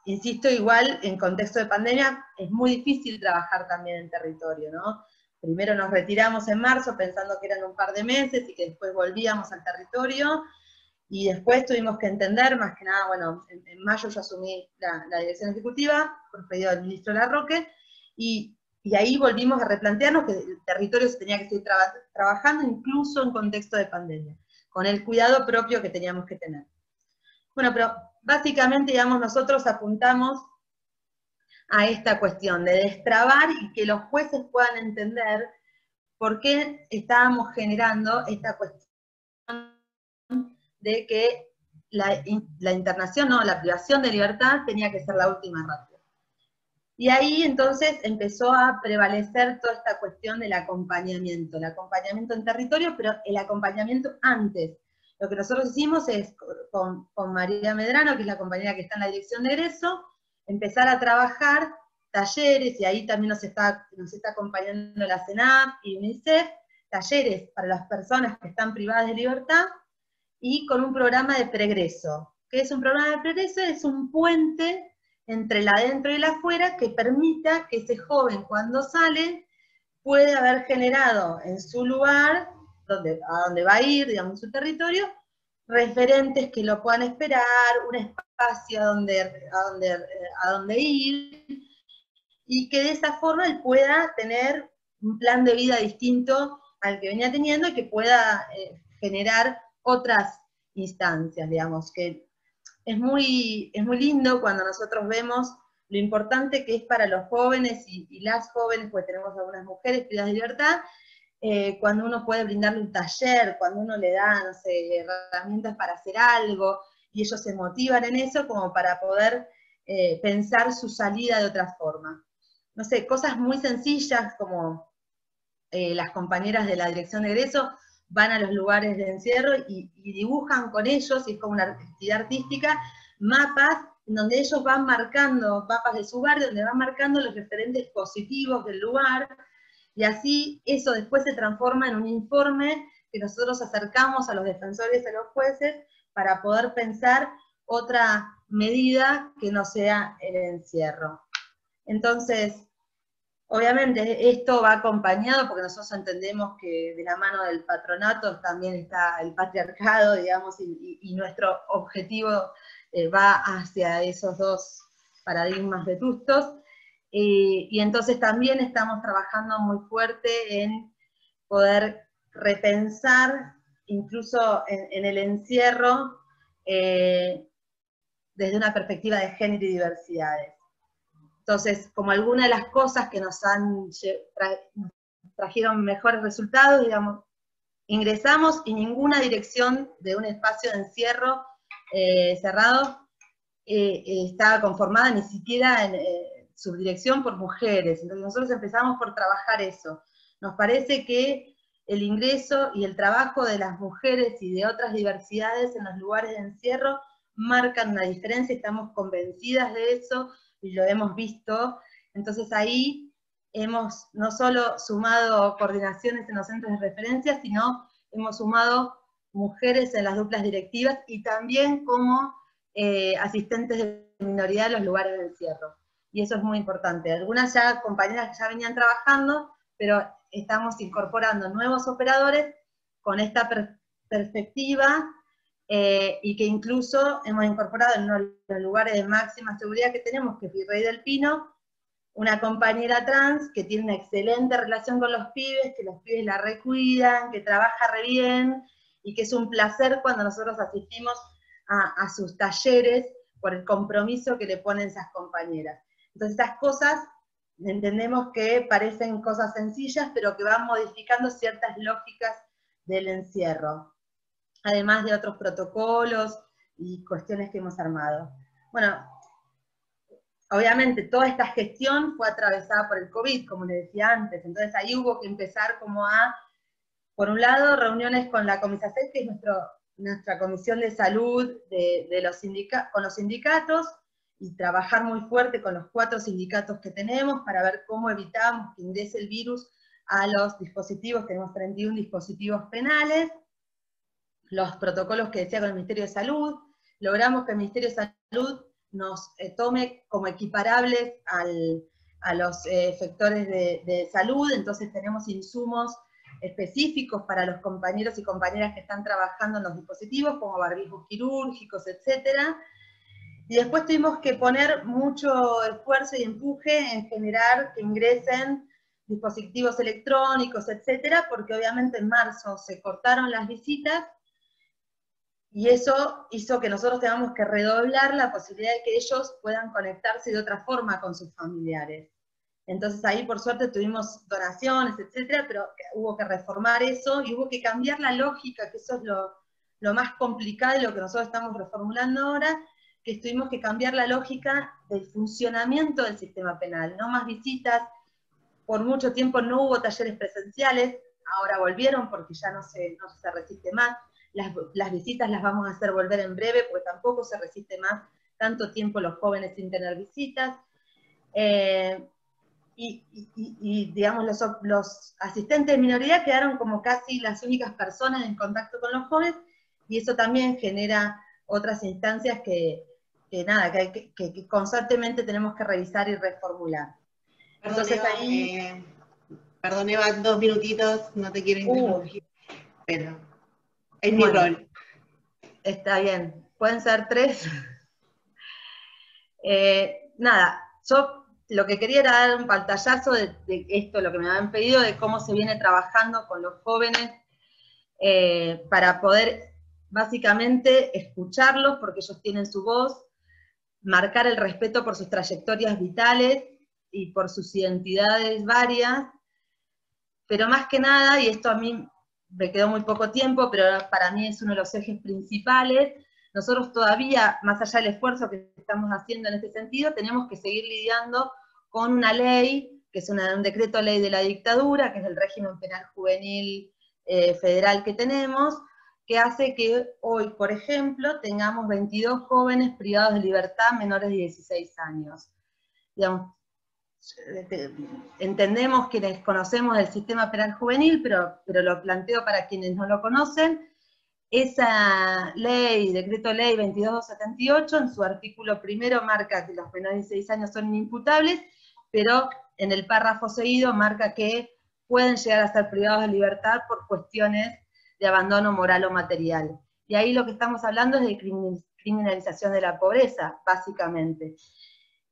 Insisto, igual, en contexto de pandemia, es muy difícil trabajar también en territorio, ¿no? Primero nos retiramos en marzo pensando que eran un par de meses y que después volvíamos al territorio, y después tuvimos que entender, más que nada, bueno, en mayo yo asumí la dirección ejecutiva, por pedido del ministro Larroque, y ahí volvimos a replantearnos que el territorio se tenía que seguir trabajando incluso en contexto de pandemia, con el cuidado propio que teníamos que tener. Bueno, pero básicamente, digamos, nosotros apuntamos a esta cuestión de destrabar y que los jueces puedan entender por qué estábamos generando esta cuestión de que la internación, no, la privación de libertad tenía que ser la última ratio. Y ahí entonces empezó a prevalecer toda esta cuestión del acompañamiento en territorio, pero el acompañamiento antes. Lo que nosotros hicimos es, con María Medrano, que es la compañera que está en la dirección de egreso, empezar a trabajar talleres, y ahí también nos está acompañando la CENAF y UNICEF, talleres para las personas que están privadas de libertad, y con un programa de pregreso. ¿Qué es un programa de pregreso? Es un puente entre el adentro y el afuera que permita que ese joven, cuando sale, puede haber generado en su lugar, a donde va a ir, digamos, en su territorio, referentes que lo puedan esperar, un espacio a donde ir, y que de esa forma él pueda tener un plan de vida distinto al que venía teniendo, y que pueda generar otras instancias, digamos, que es muy lindo cuando nosotros vemos lo importante que es para los jóvenes y las jóvenes, pues tenemos algunas mujeres privadas de libertad, cuando uno puede brindarle un taller, cuando uno le da, no sé, herramientas para hacer algo, y ellos se motivan en eso como para poder pensar su salida de otra forma. No sé, cosas muy sencillas como las compañeras de la dirección de egreso van a los lugares de encierro y dibujan con ellos, y es como una actividad artística, mapas donde ellos van marcando, mapas de su barrio, donde van marcando los referentes positivos del lugar, y así eso después se transforma en un informe que nosotros acercamos a los defensores y a los jueces para poder pensar otra medida que no sea el encierro. Entonces, obviamente esto va acompañado, porque nosotros entendemos que de la mano del patronato también está el patriarcado, digamos, y nuestro objetivo va hacia esos dos paradigmas vetustos, y entonces también estamos trabajando muy fuerte en poder repensar, incluso en el encierro, desde una perspectiva de género y diversidades. Entonces, como algunas de las cosas que nos trajeron mejores resultados, digamos, ingresamos y ninguna dirección de un espacio de encierro cerrado estaba conformada, ni siquiera en subdirección, por mujeres. Entonces nosotros empezamos por trabajar eso. Nos parece que el ingreso y el trabajo de las mujeres y de otras diversidades en los lugares de encierro marcan una diferencia, estamos convencidas de eso, y lo hemos visto. Entonces ahí hemos no solo sumado coordinaciones en los centros de referencia, sino hemos sumado mujeres en las duplas directivas, y también como asistentes de minoría en los lugares de encierro. Y eso es muy importante. Algunas compañeras ya venían trabajando, pero estamos incorporando nuevos operadores con esta perspectiva, y que incluso hemos incorporado en uno de los lugares de máxima seguridad que tenemos, que es Virrey del Pino, una compañera trans que tiene una excelente relación con los pibes, que los pibes la recuidan, que trabaja re bien, y que es un placer cuando nosotros asistimos a sus talleres por el compromiso que le ponen esas compañeras. Entonces estas cosas entendemos que parecen cosas sencillas, pero que van modificando ciertas lógicas del encierro, además de otros protocolos y cuestiones que hemos armado. Bueno, obviamente toda esta gestión fue atravesada por el COVID, como les decía antes, entonces ahí hubo que empezar como por un lado, reuniones con la Comisacet, que es nuestra comisión de salud con los sindicatos, y trabajar muy fuerte con los 4 sindicatos que tenemos para ver cómo evitamos que ingrese el virus a los dispositivos. Tenemos 31 dispositivos penales, los protocolos que decía con el Ministerio de Salud, logramos que el Ministerio de Salud nos tome como equiparables a los efectores de salud, entonces tenemos insumos específicos para los compañeros y compañeras que están trabajando en los dispositivos, como barbijos quirúrgicos, etcétera. Y después tuvimos que poner mucho esfuerzo y empuje en generar que ingresen dispositivos electrónicos, etcétera, porque obviamente en marzo se cortaron las visitas, y eso hizo que nosotros tengamos que redoblar la posibilidad de que ellos puedan conectarse de otra forma con sus familiares. Entonces ahí por suerte tuvimos donaciones, etcétera, pero hubo que reformar eso y hubo que cambiar la lógica, que eso es lo más complicado y lo que nosotros estamos reformulando ahora, que tuvimos que cambiar la lógica del funcionamiento del sistema penal. No más visitas, por mucho tiempo no hubo talleres presenciales, ahora volvieron porque ya no se resiste más. Las visitas las vamos a hacer volver en breve, porque tampoco se resiste más tanto tiempo los jóvenes sin tener visitas. Y digamos, los asistentes de minoría quedaron como casi las únicas personas en contacto con los jóvenes, y eso también genera otras instancias que constantemente tenemos que revisar y reformular.
Perdón,
Entonces
Eva,
ahí...
perdón, Eva, 2 minutitos, no te quiero interrumpir, pero es mi rol.
Está bien, pueden ser 3. Nada, yo lo que quería era dar un pantallazo de esto, lo que me habían pedido, de cómo se viene trabajando con los jóvenes, para poder básicamente escucharlos, porque ellos tienen su voz, marcar el respeto por sus trayectorias vitales y por sus identidades varias, pero más que nada, y esto a mí me quedó muy poco tiempo, pero para mí es uno de los ejes principales, nosotros todavía, más allá del esfuerzo que estamos haciendo en este sentido, tenemos que seguir lidiando con una ley, que es un decreto ley de la dictadura, que es el régimen penal juvenil federal que tenemos, que hace que hoy, por ejemplo, tengamos 22 jóvenes privados de libertad menores de 16 años. Digamos, entendemos quienes conocemos el sistema penal juvenil, pero lo planteo para quienes no lo conocen. Esa ley, decreto ley 2278, en su artículo primero marca que los menores de 16 años son inimputables, pero en el párrafo seguido marca que pueden llegar a ser privados de libertad por cuestiones de abandono moral o material. Y ahí lo que estamos hablando es de criminalización de la pobreza, básicamente.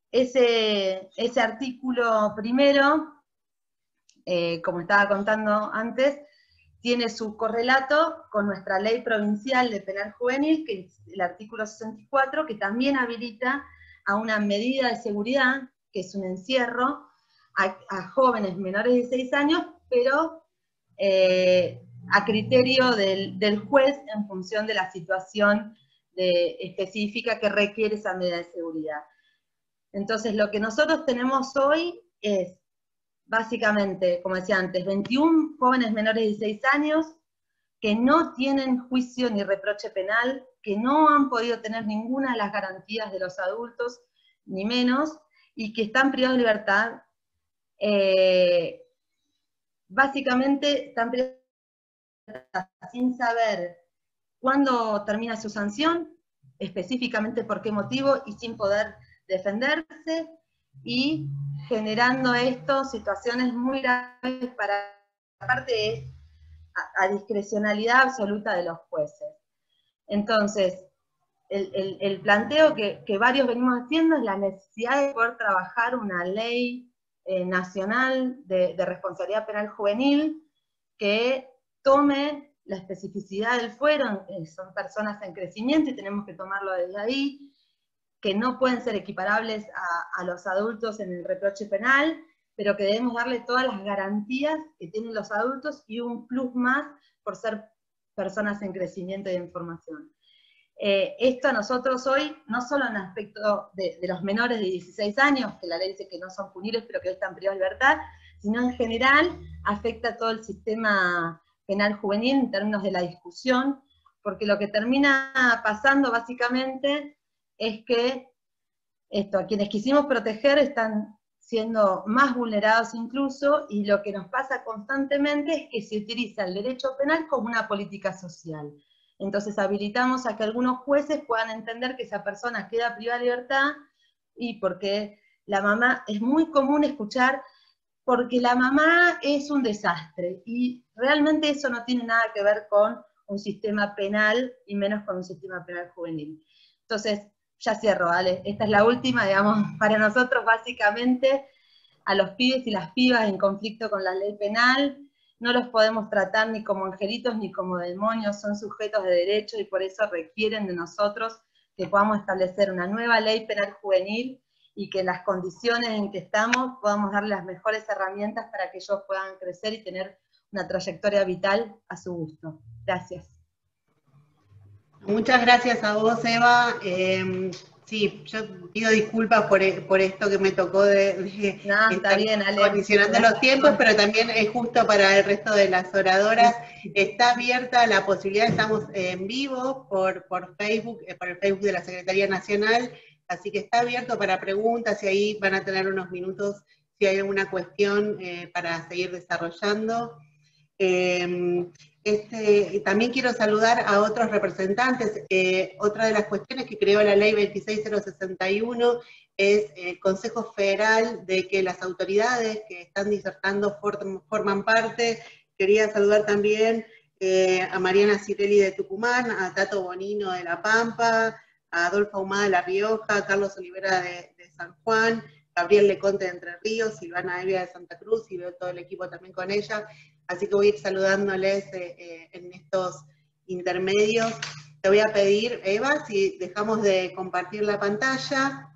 Ese artículo primero, como estaba contando antes, tiene su correlato con nuestra ley provincial de penal juvenil, que es el artículo 64, que también habilita a una medida de seguridad, que es un encierro, a jóvenes menores de 16 años, pero a criterio del juez en función de la situación específica que requiere esa medida de seguridad. Entonces, lo que nosotros tenemos hoy es, básicamente, como decía antes, 21 jóvenes menores de 16 años que no tienen juicio ni reproche penal, que no han podido tener ninguna de las garantías de los adultos, ni menos, y que están privados de libertad. Básicamente, están privados de libertad sin saber cuándo termina su sanción, específicamente por qué motivo, y sin poder defenderse, y generando esto situaciones muy graves para, aparte es a discrecionalidad absoluta de los jueces. Entonces, el planteo que varios venimos haciendo es la necesidad de poder trabajar una ley nacional de responsabilidad penal juvenil que tome la especificidad del fuero, son personas en crecimiento y tenemos que tomarlo desde ahí, que no pueden ser equiparables a los adultos en el reproche penal, pero que debemos darle todas las garantías que tienen los adultos y un plus más por ser personas en crecimiento y en formación. Esto a nosotros hoy, no solo en aspecto de los menores de 16 años, que la ley dice que no son punibles, pero que hoy están privados de libertad, sino en general afecta a todo el sistema penal juvenil en términos de la discusión, porque lo que termina pasando básicamente es que a quienes quisimos proteger están siendo más vulnerados incluso, y lo que nos pasa constantemente es que se utiliza el derecho penal como una política social. Entonces habilitamos a que algunos jueces puedan entender que esa persona queda privada de libertad, y porque la mamá, es muy común escuchar, porque la mamá es un desastre, y realmente eso no tiene nada que ver con un sistema penal, y menos con un sistema penal juvenil. Entonces, ya cierro, Ale, esta es la última, digamos, para nosotros básicamente, a los pibes y las pibas en conflicto con la ley penal, no los podemos tratar ni como angelitos ni como demonios, son sujetos de derecho y por eso requieren de nosotros que podamos establecer una nueva ley penal juvenil y que en las condiciones en que estamos podamos darle las mejores herramientas para que ellos puedan crecer y tener una trayectoria vital a su gusto. Gracias.
Muchas gracias a vos, Eva. Sí, yo pido disculpas por esto que me tocó de
no, está bien, Ale.
Condicionando los tiempos, pero también es justo para el resto de las oradoras. Está abierta la posibilidad, estamos en vivo por Facebook, por el Facebook de la Secretaría Nacional, así que está abierto para preguntas y ahí van a tener unos minutos si hay alguna cuestión para seguir desarrollando. También quiero saludar a otros representantes. Otra de las cuestiones que creó la ley 26061 es el Consejo Federal, de que las autoridades que están disertando forman parte. Quería saludar también a Mariana Cirelli de Tucumán, a Tato Bonino de La Pampa, a Adolfo Ahumada de La Rioja, a Carlos Olivera de San Juan, Gabriel Leconte de Entre Ríos, Silvana Evia de Santa Cruz, y veo todo el equipo también con ella. Así que voy a ir saludándoles en estos intermedios. Te voy a pedir, Eva, si dejamos de compartir la pantalla,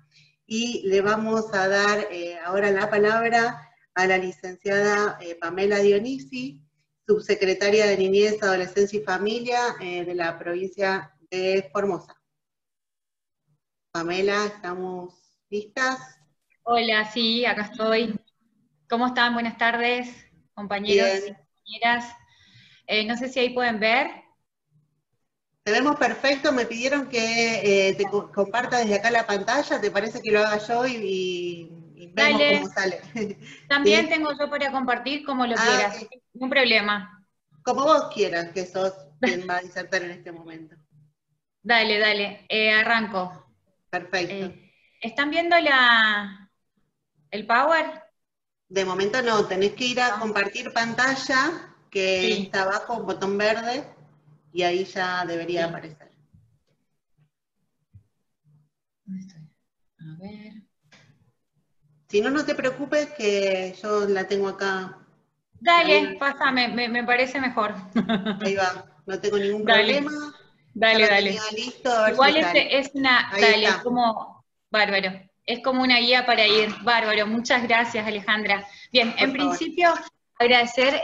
y le vamos a dar ahora la palabra a la licenciada Pamela Dionisi, subsecretaria de Niñez, Adolescencia y Familia de la provincia de Formosa. Pamela, ¿estamos listas?
Hola, sí, acá estoy. ¿Cómo están? Buenas tardes, compañeros y compañeras. No sé si ahí pueden ver.
Te vemos perfecto, me pidieron que te comparta desde acá la pantalla, ¿te parece que lo haga yo y vemos cómo sale?
También
¿Sí?
tengo yo para compartir como lo quieras, ningún problema.
Como vos quieras, que sos quien va a disertar en este momento.
Dale, dale, arranco.
Perfecto.
¿Están viendo el Power?
De momento no, tenés que ir a compartir pantalla, que está abajo, un botón verde, y ahí ya debería aparecer.
¿Dónde estoy? A ver.
Si no, no te preocupes, que yo la tengo acá.
Dale, pásame, me parece mejor.
Ahí va, no tengo ningún problema.
Dale, dale.
Listo, a ver
igual
si
es una,
ahí
dale,
está.
es como, bárbaro, es como una guía para ir, bárbaro, muchas gracias, Alejandra. Bien, en principio, agradecer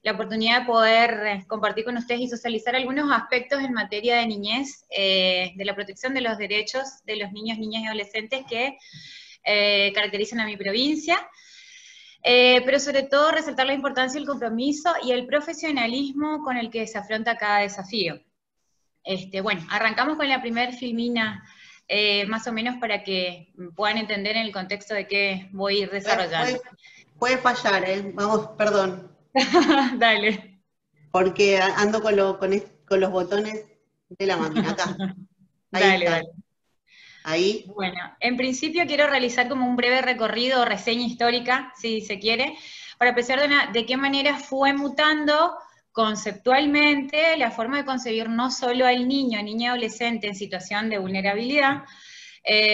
la oportunidad de poder compartir con ustedes y socializar algunos aspectos en materia de niñez, de la protección de los derechos de los niños, niñas y adolescentes que caracterizan a mi provincia. Pero sobre todo resaltar la importancia del compromiso y el profesionalismo con el que se afronta cada desafío. Bueno, arrancamos con la primera filmina, más o menos para que puedan entender en el contexto de qué voy a ir desarrollando.
Puede fallar, vamos, perdón.
Dale.
Porque ando con los botones de la máquina, acá.
Dale.
Ahí.
Bueno, en principio quiero realizar como un breve recorrido o reseña histórica, si se quiere, para apreciar de qué manera fue mutando conceptualmente la forma de concebir no solo al niño, niña y adolescente en situación de vulnerabilidad,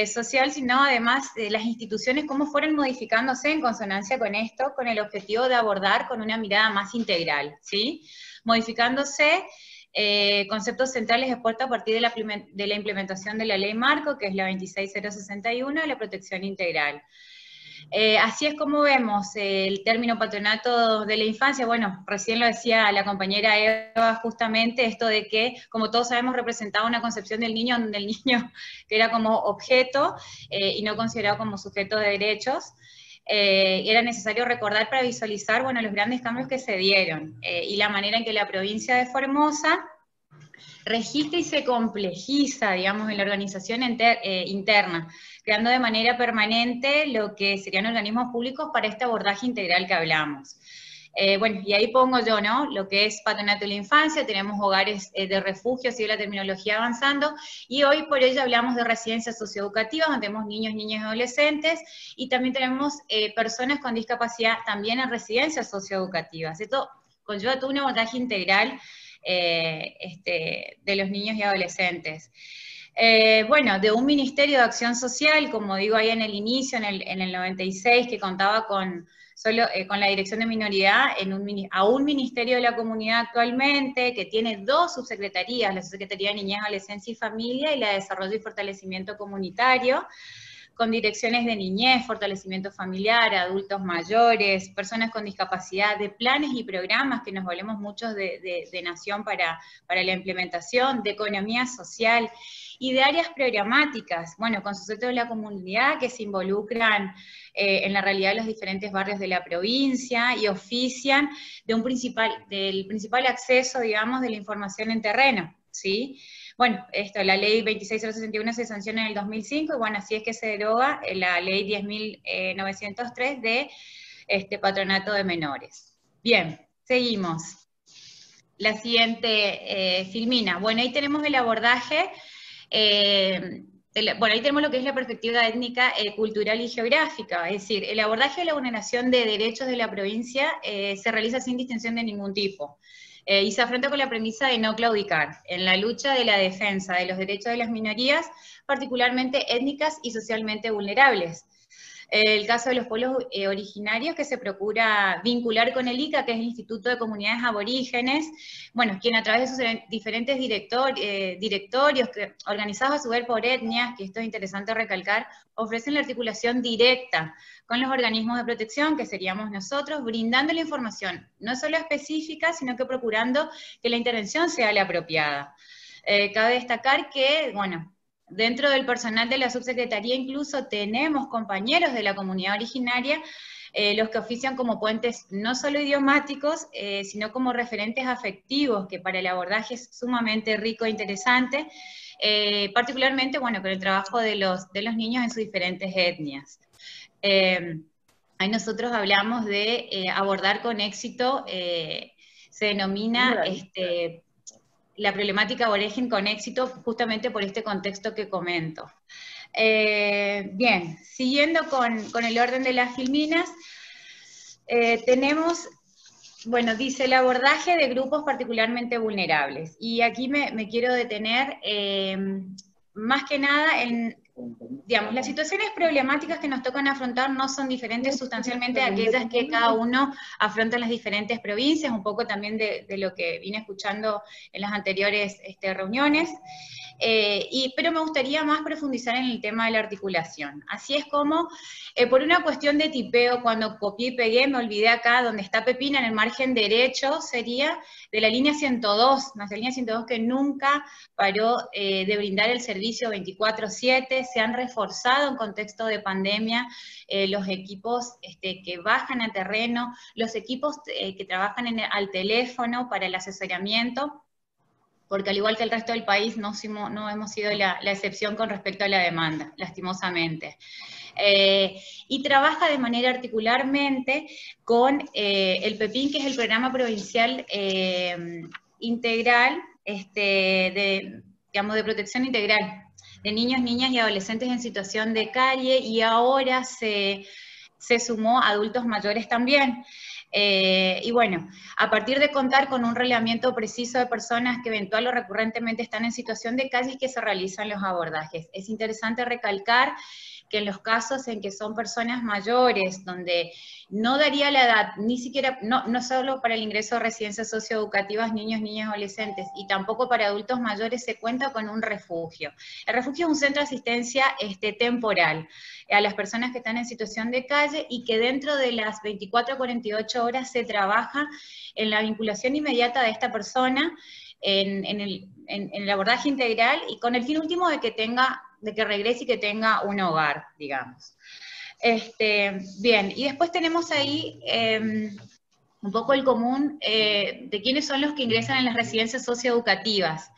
social, sino además de las instituciones, cómo fueron modificándose en consonancia con esto, con el objetivo de abordar con una mirada más integral, ¿sí? Modificándose conceptos centrales expuestos a partir de la implementación de la ley marco, que es la 26061, de la protección integral. Así es como vemos el término patronato de la infancia. Bueno, recién lo decía la compañera Eva, justamente esto de que, como todos sabemos, representaba una concepción del niño, donde el niño que era como objeto y no considerado como sujeto de derechos. Era necesario recordar para visualizar, bueno, los grandes cambios que se dieron y la manera en que la provincia de Formosa registra y se complejiza, digamos, en la organización interna, creando de manera permanente lo que serían organismos públicos para este abordaje integral que hablamos. Bueno, y ahí pongo yo, ¿no?, lo que es patronato de la infancia, tenemos hogares de refugio, sigue la terminología avanzando, y hoy por ello hablamos de residencias socioeducativas, donde tenemos niños, niñas y adolescentes, y también tenemos personas con discapacidad también en residencias socioeducativas. Esto conlleva todo un abordaje integral de los niños y adolescentes. Bueno, de un Ministerio de Acción Social, como digo ahí en el inicio, en el 96, que contaba con la Dirección de Minoridad, a un Ministerio de la Comunidad actualmente, que tiene 2 subsecretarías, la Subsecretaría de Niñez, Adolescencia y Familia, y la de Desarrollo y Fortalecimiento Comunitario, con direcciones de niñez, fortalecimiento familiar, adultos mayores, personas con discapacidad, de planes y programas, que nos valemos muchos de Nación para la implementación, de economía social, y de áreas programáticas, bueno, con sujetos de la comunidad que se involucran en la realidad de los diferentes barrios de la provincia y ofician del principal acceso, digamos, de la información en terreno, ¿sí? Bueno, la ley 26061 se sanciona en el 2005, y bueno, así es que se deroga la ley 10.903 de patronato de menores. Bien, seguimos. La siguiente, Filmina. Bueno, ahí tenemos el abordaje, bueno, ahí tenemos lo que es la perspectiva étnica, cultural y geográfica, es decir, el abordaje de la vulneración de derechos de la provincia se realiza sin distinción de ningún tipo. Y se afronta con la premisa de no claudicar en la lucha de la defensa de los derechos de las minorías, particularmente étnicas y socialmente vulnerables. El caso de los pueblos originarios, que se procura vincular con el ICA, que es el Instituto de Comunidades Aborígenes, bueno, quien a través de sus diferentes directorios organizados a su vez por etnias, que esto es interesante recalcar, ofrecen la articulación directa con los organismos de protección, que seríamos nosotros, brindando la información, no solo específica, sino que procurando que la intervención sea la apropiada. Cabe destacar que, bueno, dentro del personal de la subsecretaría incluso tenemos compañeros de la comunidad originaria, los que ofician como puentes no solo idiomáticos, sino como referentes afectivos, que para el abordaje es sumamente rico e interesante, particularmente, bueno, con el trabajo de los niños en sus diferentes etnias. Ahí nosotros hablamos de abordar con éxito, se denomina la problemática aborigen con éxito, justamente por este contexto que comento. Bien, siguiendo con el orden de las filminas, tenemos, bueno, dice el abordaje de grupos particularmente vulnerables, y aquí me quiero detener más que nada en, digamos, las situaciones problemáticas que nos tocan afrontar no son diferentes sustancialmente de aquellas que cada uno afronta en las diferentes provincias, un poco también de lo que vine escuchando en las anteriores reuniones, pero me gustaría más profundizar en el tema de la articulación. Así es como, por una cuestión de tipeo, cuando copié y pegué, me olvidé acá, donde está Pepina, en el margen derecho, sería de la línea 102, nuestra línea 102 que nunca paró de brindar el servicio 24/7, se han reforzado en contexto de pandemia los equipos que bajan a terreno, los equipos que trabajan al teléfono para el asesoramiento, porque al igual que el resto del país no hemos sido la excepción con respecto a la demanda, lastimosamente. Y trabaja de manera articularmente con el PEPIN, que es el Programa Provincial Integral, digamos, de protección integral de niños, niñas y adolescentes en situación de calle, y ahora se sumó a adultos mayores también. Y bueno, a partir de contar con un relevamiento preciso de personas que eventual o recurrentemente están en situación de calle y que se realizan los abordajes. Es interesante recalcar que en los casos en que son personas mayores, donde no daría la edad, ni siquiera, no solo para el ingreso a residencias socioeducativas, niños, niñas, adolescentes, y tampoco para adultos mayores, se cuenta con un refugio. El refugio es un centro de asistencia temporal a las personas que están en situación de calle y que dentro de las 24 a 48 horas se trabaja en la vinculación inmediata de esta persona en el abordaje integral y con el fin último de que regrese y que tenga un hogar, digamos. Bien, y después tenemos ahí un poco el común de quiénes son los que ingresan en las residencias socioeducativas.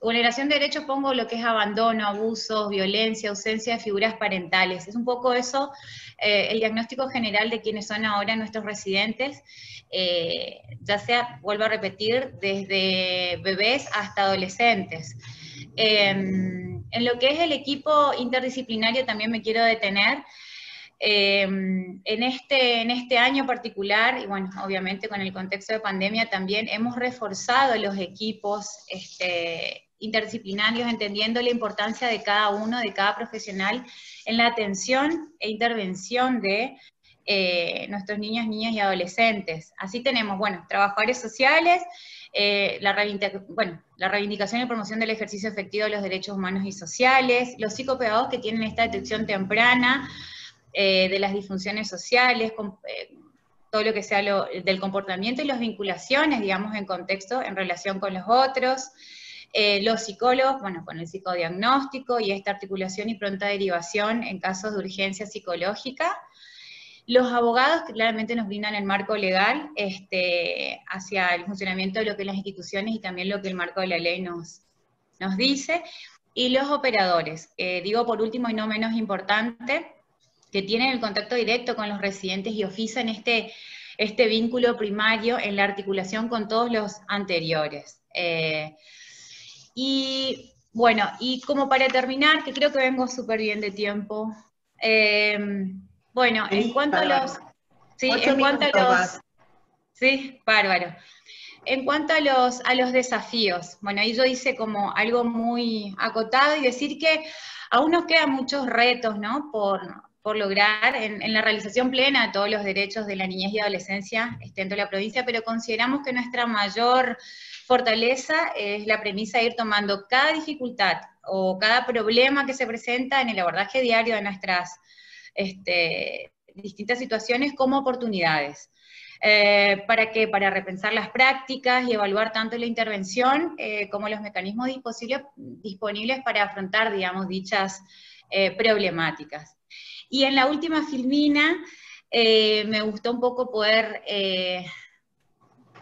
Vulneración de derechos, pongo lo que es abandono, abusos, violencia, ausencia de figuras parentales. Es un poco eso, el diagnóstico general de quiénes son ahora nuestros residentes, ya sea, vuelvo a repetir, desde bebés hasta adolescentes. En lo que es el equipo interdisciplinario también me quiero detener. En este año particular, y bueno, obviamente con el contexto de pandemia también, hemos reforzado los equipos interdisciplinarios, entendiendo la importancia de cada uno, de cada profesional, en la atención e intervención de nuestros niños, niñas y adolescentes. Así tenemos, bueno, trabajadores sociales, la reivindicación y promoción del ejercicio efectivo de los derechos humanos y sociales, los psicopedagogos que tienen esta detección temprana de las disfunciones sociales, todo lo que sea del comportamiento y las vinculaciones, digamos, en contexto, en relación con los otros, los psicólogos, bueno, con el psicodiagnóstico y esta articulación y pronta derivación en casos de urgencia psicológica, los abogados que claramente nos brindan el marco legal hacia el funcionamiento de lo que las instituciones y también lo que el marco de la ley nos dice, y los operadores, digo por último y no menos importante, que tienen el contacto directo con los residentes y ofician este vínculo primario en la articulación con todos los anteriores. Y bueno, y como para terminar, que creo que vengo súper bien de tiempo, bueno, en cuanto a los... Sí, en cuanto a los... Sí, bárbaro. En cuanto a los desafíos, bueno, ahí yo hice como algo muy acotado y decir que aún nos quedan muchos retos, ¿no?, por lograr en la realización plena de todos los derechos de la niñez y adolescencia dentro de la provincia, pero consideramos que nuestra mayor fortaleza es la premisa de ir tomando cada dificultad o cada problema que se presenta en el abordaje diario de nuestras distintas situaciones como oportunidades. ¿Para qué? Para repensar las prácticas y evaluar tanto la intervención como los mecanismos disponibles para afrontar, digamos, dichas problemáticas. Y en la última filmina me gustó un poco poder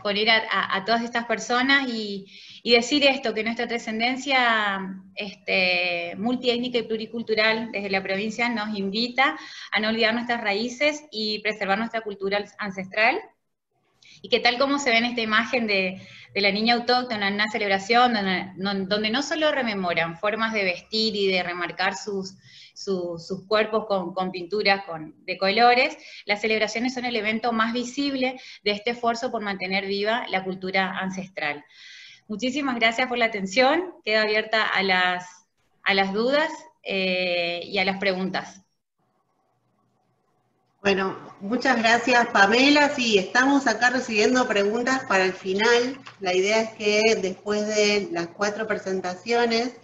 poner a todas estas personas y decir esto, que nuestra trascendencia multiétnica y pluricultural desde la provincia nos invita a no olvidar nuestras raíces y preservar nuestra cultura ancestral, y que tal como se ve en esta imagen de la niña autóctona en una celebración donde no solo rememoran formas de vestir y de remarcar sus cuerpos con pinturas de colores, las celebraciones son el evento más visible de este esfuerzo por mantener viva la cultura ancestral. Muchísimas gracias por la atención, quedo abierta a las dudas y a las preguntas.
Bueno, muchas gracias, Pamela. Sí, estamos acá recibiendo preguntas para el final. La idea es que después de las 4 presentaciones,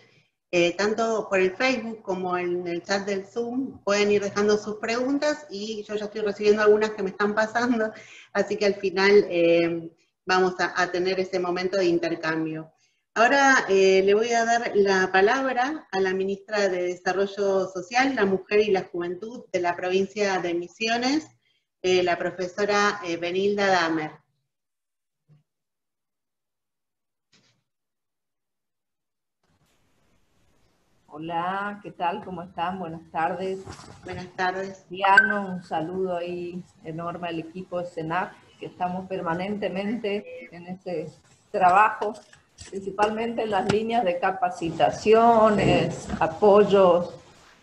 tanto por el Facebook como en el chat del Zoom, pueden ir dejando sus preguntas y yo ya estoy recibiendo algunas que me están pasando, así que al final vamos a tener ese momento de intercambio. Ahora le voy a dar la palabra a la ministra de Desarrollo Social, la Mujer y la Juventud de la provincia de Misiones, la profesora Benilda Damer.
Hola, ¿qué tal? ¿Cómo están? Buenas tardes.
Buenas tardes.
Diano, un saludo ahí enorme al equipo de CENAF, que estamos permanentemente en este trabajo, principalmente en las líneas de capacitaciones, apoyos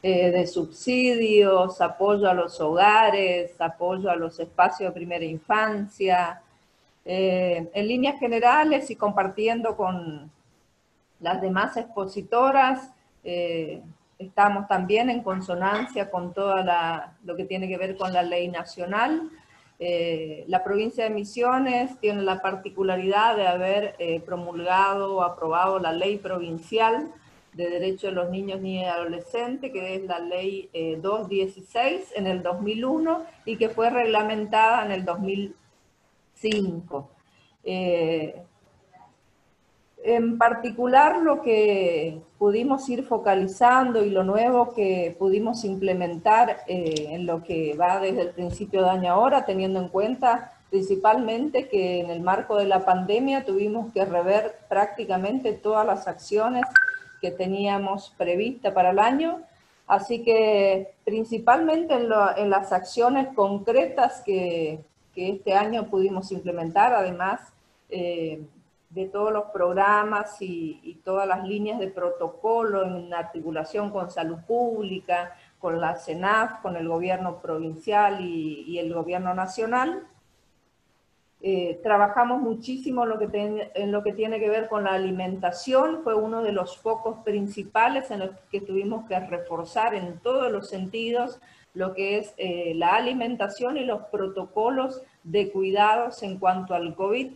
de subsidios, apoyo a los hogares, apoyo a los espacios de primera infancia. En líneas generales y compartiendo con las demás expositoras, estamos también en consonancia con todo lo que tiene que ver con la ley nacional. La provincia de Misiones tiene la particularidad de haber promulgado o aprobado la ley provincial de derechos de los niños, niñas y adolescentes, que es la ley 216 en el 2001 y que fue reglamentada en el 2005. En particular, lo que pudimos ir focalizando y lo nuevo que pudimos implementar en lo que va desde el principio de año ahora, teniendo en cuenta principalmente que en el marco de la pandemia tuvimos que rever prácticamente todas las acciones que teníamos previstas para el año. Así que principalmente en las acciones concretas que este año pudimos implementar, además de todos los programas y todas las líneas de protocolo en articulación con salud pública, con la CENAF, con el gobierno provincial y el gobierno nacional. Trabajamos muchísimo en lo que tiene que ver con la alimentación, fue uno de los focos principales en los que tuvimos que reforzar en todos los sentidos lo que es la alimentación y los protocolos de cuidados en cuanto al COVID.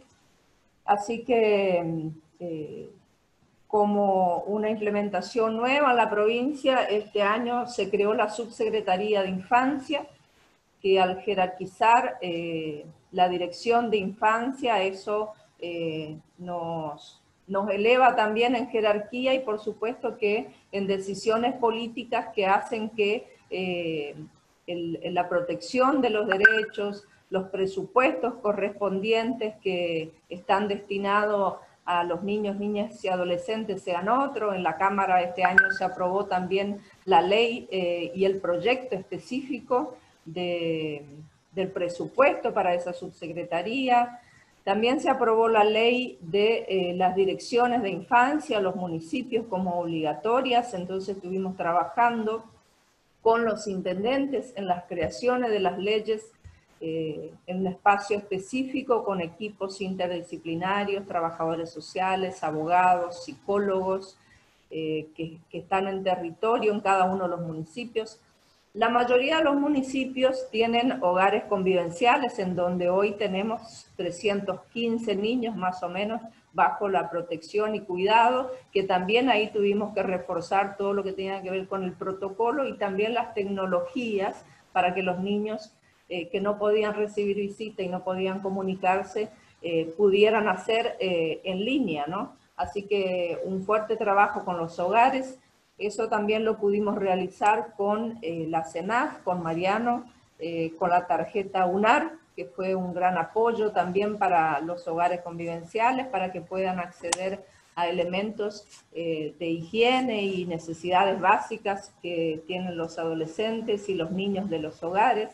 Así que como una implementación nueva en la provincia, este año se creó la Subsecretaría de Infancia, que al jerarquizar la dirección de infancia, eso nos eleva también en jerarquía y por supuesto que en decisiones políticas que hacen que la protección de los derechos, los presupuestos correspondientes que están destinados a los niños, niñas y adolescentes sean otros. En la Cámara este año se aprobó también la ley y el proyecto específico del presupuesto para esa subsecretaría. También se aprobó la ley de las direcciones de infancia, los municipios como obligatorias, entonces estuvimos trabajando con los intendentes en las creaciones de las leyes en un espacio específico con equipos interdisciplinarios, trabajadores sociales, abogados, psicólogos, que están en territorio en cada uno de los municipios. La mayoría de los municipios tienen hogares convivenciales en donde hoy tenemos 315 niños más o menos bajo la protección y cuidado, que también ahí tuvimos que reforzar todo lo que tenía que ver con el protocolo y también las tecnologías para que los niños que no podían recibir visita y no podían comunicarse pudieran hacer en línea, ¿no? Así que un fuerte trabajo con los hogares. Eso también lo pudimos realizar con la CENAF, con Mariano, con la tarjeta UNAR, que fue un gran apoyo también para los hogares convivenciales, para que puedan acceder a elementos de higiene y necesidades básicas que tienen los adolescentes y los niños de los hogares.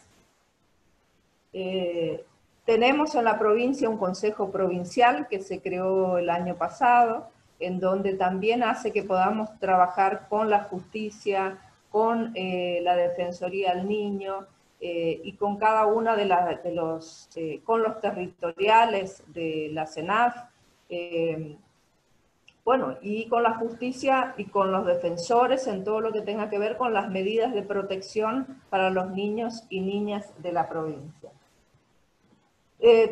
Tenemos en la provincia un consejo provincial que se creó el año pasado, en donde también hace que podamos trabajar con la justicia, con la Defensoría del Niño y con cada una con los territoriales de la CENAF, bueno, y con la justicia y con los defensores en todo lo que tenga que ver con las medidas de protección para los niños y niñas de la provincia.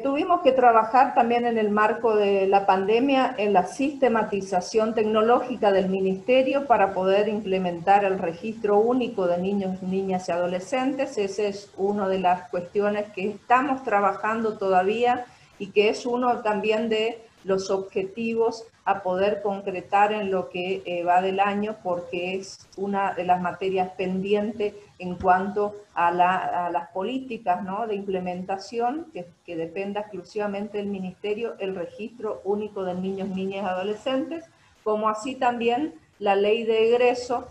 Tuvimos que trabajar también en el marco de la pandemia en la sistematización tecnológica del Ministerio para poder implementar el registro único de niños, niñas y adolescentes. Esa es una de las cuestiones que estamos trabajando todavía y que es uno también de los objetivos a poder concretar en lo que va del año, porque es una de las materias pendientes en cuanto a las políticas, ¿no?, de implementación, que dependa exclusivamente del Ministerio, el registro único de niños, niñas y adolescentes, como así también la ley de egreso,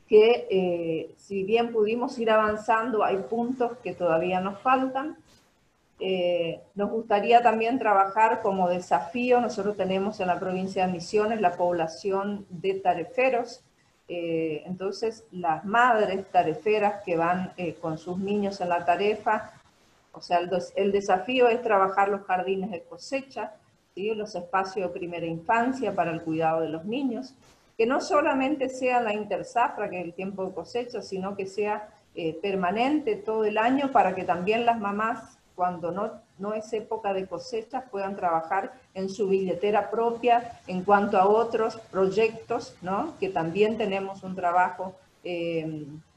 que si bien pudimos ir avanzando, hay puntos que todavía nos faltan. Nos gustaría también trabajar como desafío. Nosotros tenemos en la provincia de Misiones la población de tareferos, Entonces, las madres tareferas que van con sus niños en la tarefa, o sea, el desafío es trabajar los jardines de cosecha, ¿sí? Los espacios de primera infancia para el cuidado de los niños, que no solamente sea la interzafra, que es el tiempo de cosecha, sino que sea permanente todo el año para que también las mamás, cuando no es época de cosecha, puedan trabajar en su billetera propia en cuanto a otros proyectos, ¿no? Que también tenemos un trabajo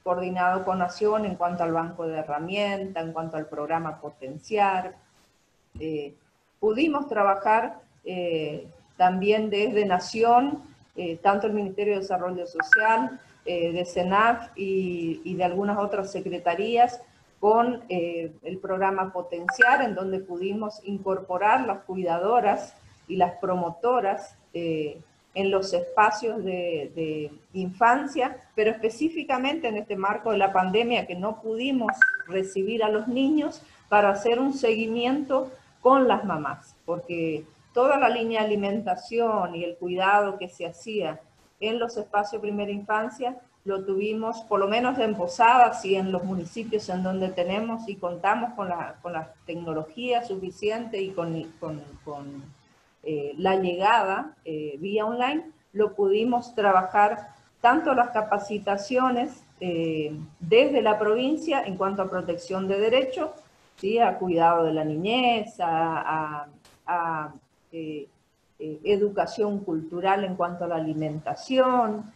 coordinado con Nación en cuanto al banco de herramientas, en cuanto al programa Potenciar. Pudimos trabajar también desde Nación, tanto el Ministerio de Desarrollo Social, de CENAF y de algunas otras secretarías, con el programa Potenciar, en donde pudimos incorporar las cuidadoras y las promotoras en los espacios de infancia, pero específicamente en este marco de la pandemia, que no pudimos recibir a los niños para hacer un seguimiento con las mamás, porque toda la línea de alimentación y el cuidado que se hacía en los espacios de primera infancia lo tuvimos, por lo menos en Posadas y en los municipios en donde tenemos y contamos con la tecnología suficiente y con la llegada vía online, lo pudimos trabajar tanto las capacitaciones desde la provincia en cuanto a protección de derechos, ¿sí? A cuidado de la niñez, a educación cultural en cuanto a la alimentación,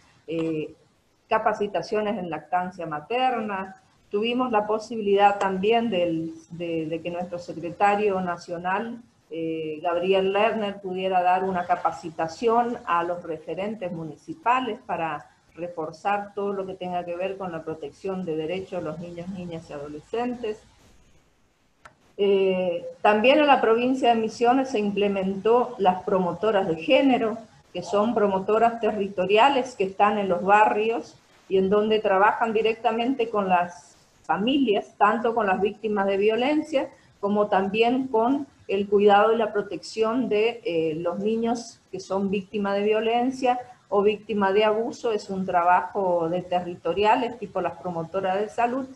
capacitaciones en lactancia materna. Tuvimos la posibilidad también de que nuestro secretario nacional, Gabriel Lerner, pudiera dar una capacitación a los referentes municipales para reforzar todo lo que tenga que ver con la protección de derechos de los niños, niñas y adolescentes. También en la provincia de Misiones se implementó las promotoras de género, que son promotoras territoriales que están en los barrios y en donde trabajan directamente con las familias, tanto con las víctimas de violencia, como también con el cuidado y la protección de los niños que son víctimas de violencia o víctimas de abuso. Es un trabajo de territoriales, tipo las promotoras de salud,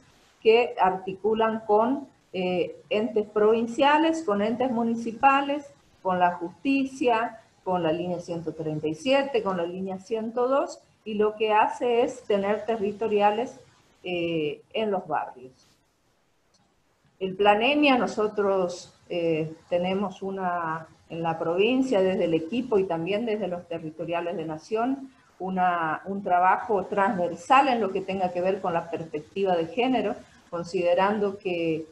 que articulan con entes provinciales, con entes municipales, con la justicia, con la línea 137, con la línea 102, y lo que hace es tener territoriales en los barrios. El Planemia, nosotros tenemos en la provincia, desde el equipo y también desde los territoriales de Nación, un trabajo transversal en lo que tenga que ver con la perspectiva de género, considerando que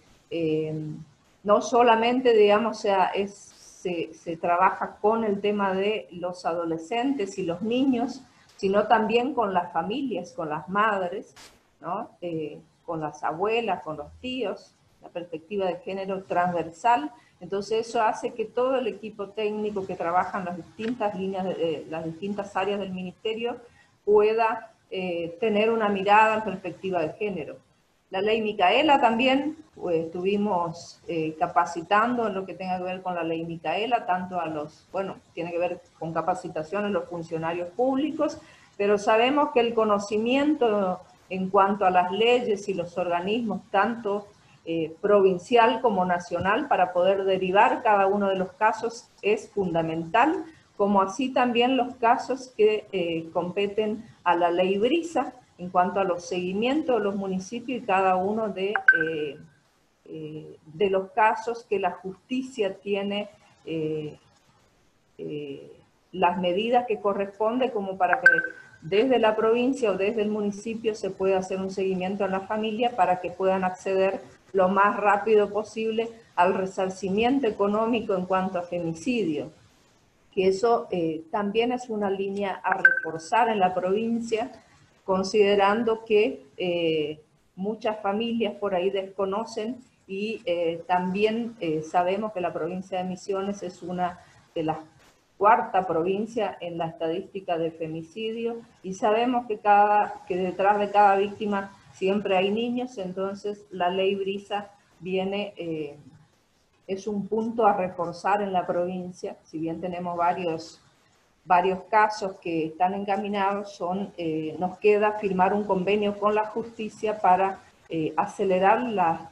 no solamente, digamos, se trabaja con el tema de los adolescentes y los niños, sino también con las familias, con las madres, ¿no? Con las abuelas, con los tíos, la perspectiva de género transversal. Entonces eso hace que todo el equipo técnico que trabaja en las distintas líneas, las distintas áreas del ministerio, pueda tener una mirada en perspectiva de género. La ley Micaela también, pues, estuvimos capacitando en lo que tenga que ver con la ley Micaela, tanto a tiene que ver con capacitación en los funcionarios públicos, pero sabemos que el conocimiento en cuanto a las leyes y los organismos, tanto provincial como nacional, para poder derivar cada uno de los casos es fundamental, como así también los casos que competen a la ley Brisa, en cuanto a los seguimientos de los municipios y cada uno de los casos que la justicia tiene las medidas que corresponde, como para que desde la provincia o desde el municipio se pueda hacer un seguimiento a la familia para que puedan acceder lo más rápido posible al resarcimiento económico en cuanto a femicidio. Que eso también es una línea a reforzar en la provincia, considerando que muchas familias por ahí desconocen y también sabemos que la provincia de Misiones es una de las cuarta provincia en la estadística de femicidio y sabemos que detrás de cada víctima siempre hay niños, entonces la ley Brisa viene, es un punto a reforzar en la provincia, si bien tenemos varios varios casos que están encaminados son, nos queda firmar un convenio con la justicia para acelerar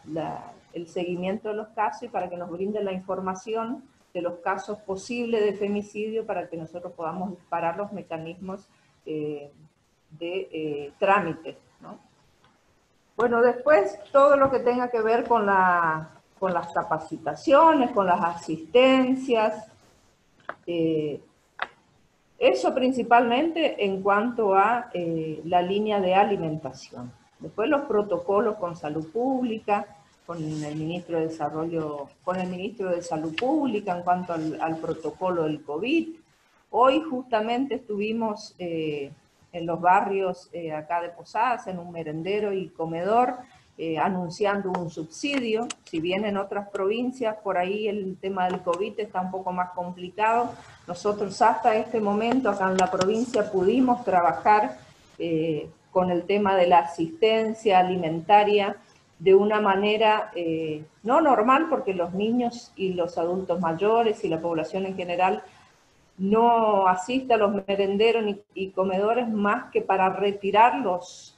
el seguimiento de los casos y para que nos brinde la información de los casos posibles de femicidio para que nosotros podamos disparar los mecanismos de trámite, ¿no? Bueno, después todo lo que tenga que ver con las capacitaciones, con las asistencias, eso principalmente en cuanto a la línea de alimentación. Después los protocolos con salud pública, con el ministro de Salud Pública en cuanto al protocolo del COVID. Hoy justamente estuvimos en los barrios acá de Posadas, en un merendero y comedor, anunciando un subsidio. Si bien en otras provincias por ahí el tema del COVID está un poco más complicado, nosotros hasta este momento acá en la provincia pudimos trabajar con el tema de la asistencia alimentaria de una manera no normal, porque los niños y los adultos mayores y la población en general no asiste a los merenderos y comedores más que para retirar los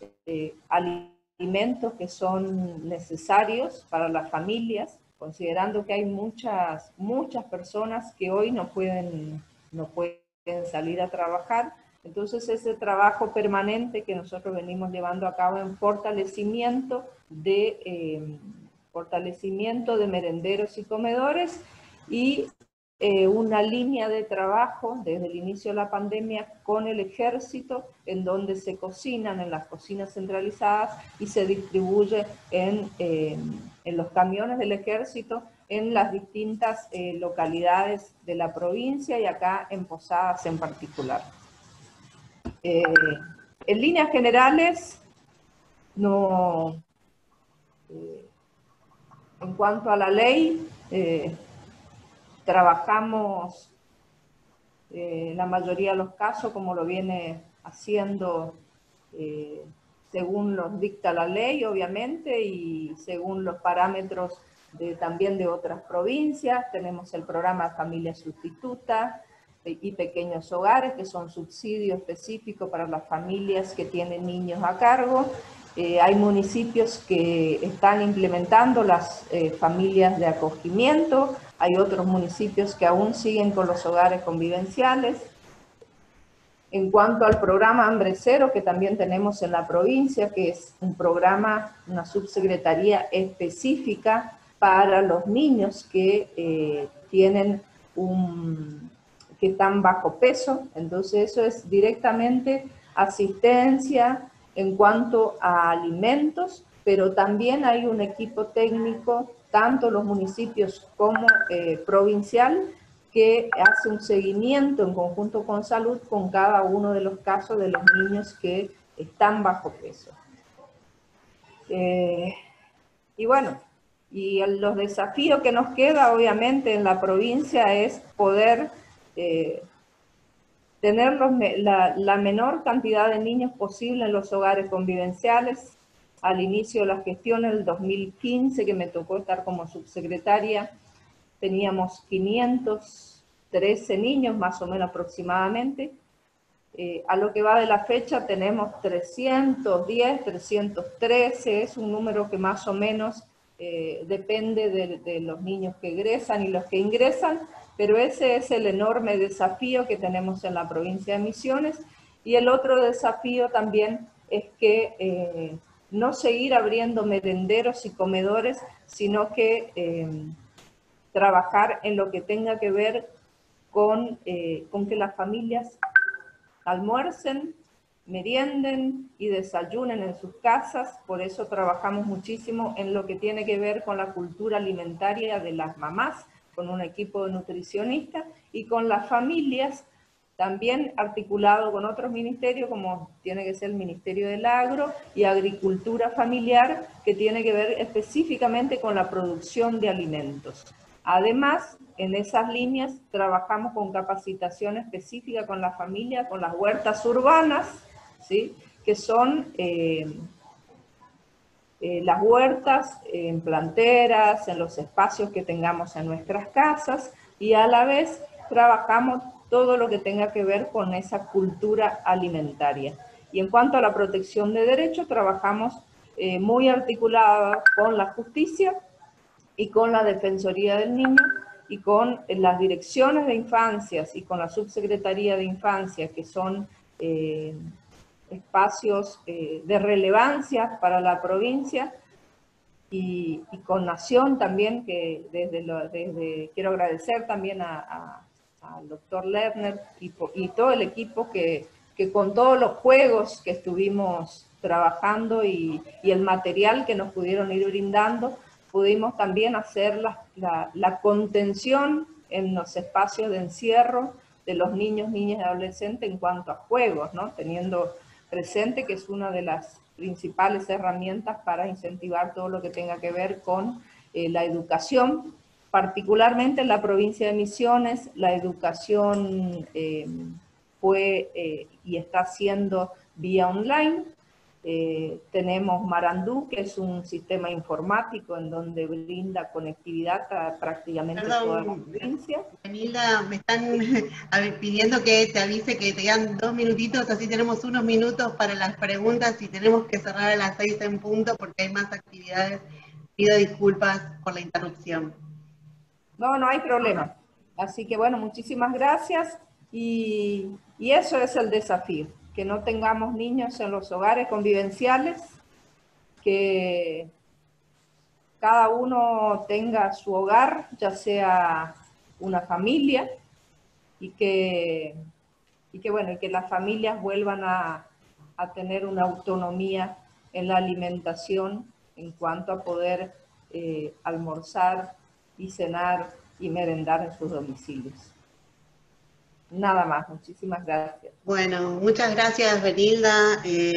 alimentos que son necesarios para las familias, considerando que hay muchas personas que hoy no pueden salir a trabajar. Entonces ese trabajo permanente que nosotros venimos llevando a cabo en fortalecimiento de merenderos y comedores y una línea de trabajo desde el inicio de la pandemia con el ejército, en donde se cocinan en las cocinas centralizadas y se distribuye en los camiones del ejército en las distintas localidades de la provincia y acá en Posadas en particular. En líneas generales, en cuanto a la ley, trabajamos la mayoría de los casos como lo viene haciendo según los dicta la ley, obviamente, y según los parámetros también de otras provincias. Tenemos el programa Familia Sustituta y Pequeños Hogares, que son subsidios específicos para las familias que tienen niños a cargo. Hay municipios que están implementando las familias de acogimiento, hay otros municipios que aún siguen con los hogares convivenciales. En cuanto al programa Hambre Cero, que también tenemos en la provincia, que es un programa, una subsecretaría específica para los niños que que están bajo peso. Entonces eso es directamente asistencia en cuanto a alimentos, pero también hay un equipo técnico, tanto los municipios como provincial, que hace un seguimiento en conjunto con salud con cada uno de los casos de los niños que están bajo peso. Y bueno, y los desafíos que nos queda obviamente en la provincia es poder tener la menor cantidad de niños posible en los hogares convivenciales. Al inicio de la gestión, en el 2015, que me tocó estar como subsecretaria, teníamos 513 niños, más o menos aproximadamente. A lo que va de la fecha tenemos 310, 313, es un número que más o menos depende de los niños que egresan y los que ingresan, pero ese es el enorme desafío que tenemos en la provincia de Misiones. Y el otro desafío también es que no seguir abriendo merenderos y comedores, sino que trabajar en lo que tenga que ver con que las familias almuercen, merienden y desayunen en sus casas. Por eso trabajamos muchísimo en lo que tiene que ver con la cultura alimentaria de las mamás, con un equipo de nutricionistas y con las familias, también articulado con otros ministerios, como tiene que ser el Ministerio del Agro y Agricultura Familiar, que tiene que ver específicamente con la producción de alimentos. Además, en esas líneas trabajamos con capacitación específica con la familia, con las huertas urbanas, ¿sí? Que son las huertas en planteras, en los espacios que tengamos en nuestras casas, y a la vez trabajamos todo lo que tenga que ver con esa cultura alimentaria. Y en cuanto a la protección de derechos, trabajamos muy articulada con la justicia y con la Defensoría del Niño y con las direcciones de infancias y con la Subsecretaría de Infancia, que son espacios de relevancia para la provincia, y con Nación también, que quiero agradecer también al doctor Lerner y todo el equipo que con todos los juegos que estuvimos trabajando y el material que nos pudieron ir brindando, pudimos también hacer la contención en los espacios de encierro de los niños, niñas y adolescentes en cuanto a juegos, ¿no? Teniendo presente que es una de las principales herramientas para incentivar todo lo que tenga que ver con la educación, particularmente en la provincia de Misiones. La educación fue y está siendo vía online. Tenemos Marandú, que es un sistema informático en donde brinda conectividad a prácticamente toda la provincia.
Benilda, me están pidiendo que te avise que te quedan 2 minutitos, así tenemos unos minutos para las preguntas y tenemos que cerrar a las 6 en punto porque hay más actividades. Pido disculpas por la interrupción.
No, no hay problema. Así que bueno, muchísimas gracias y eso es el desafío. Que no tengamos niños en los hogares convivenciales, que cada uno tenga su hogar, ya sea una familia, y que las familias vuelvan a tener una autonomía en la alimentación en cuanto a poder almorzar y cenar y merendar en sus domicilios. Nada más, muchísimas gracias.
Bueno, muchas gracias, Benilda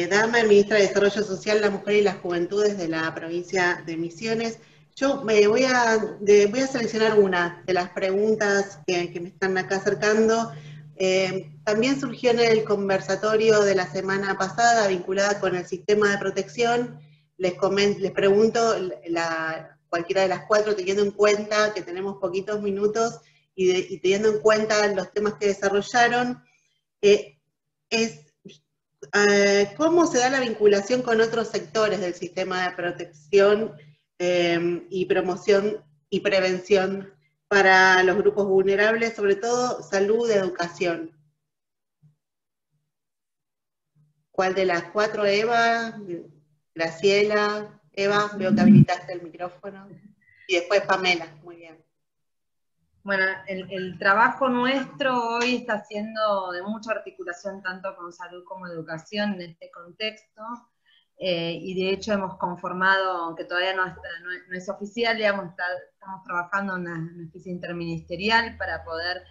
Dahmer, ministra de Desarrollo Social, la Mujer y las Juventudes de la provincia de Misiones. Yo voy a seleccionar una de las preguntas que me están acá acercando. También surgió en el conversatorio de la semana pasada, vinculada con el sistema de protección. Les pregunto, cualquiera de las 4, teniendo en cuenta que tenemos poquitos minutos, y teniendo en cuenta los temas que desarrollaron, ¿cómo se da la vinculación con otros sectores del sistema de protección y promoción y prevención para los grupos vulnerables, sobre todo salud, educación? ¿Cuál de las 4, Eva? Graciela, Eva, veo que habilitaste el micrófono. Y después Pamela, muy bien.
Bueno, el trabajo nuestro hoy está siendo de mucha articulación tanto con salud como educación en este contexto, y de hecho hemos conformado, aunque todavía no es oficial, digamos, estamos trabajando en una especie interministerial para poder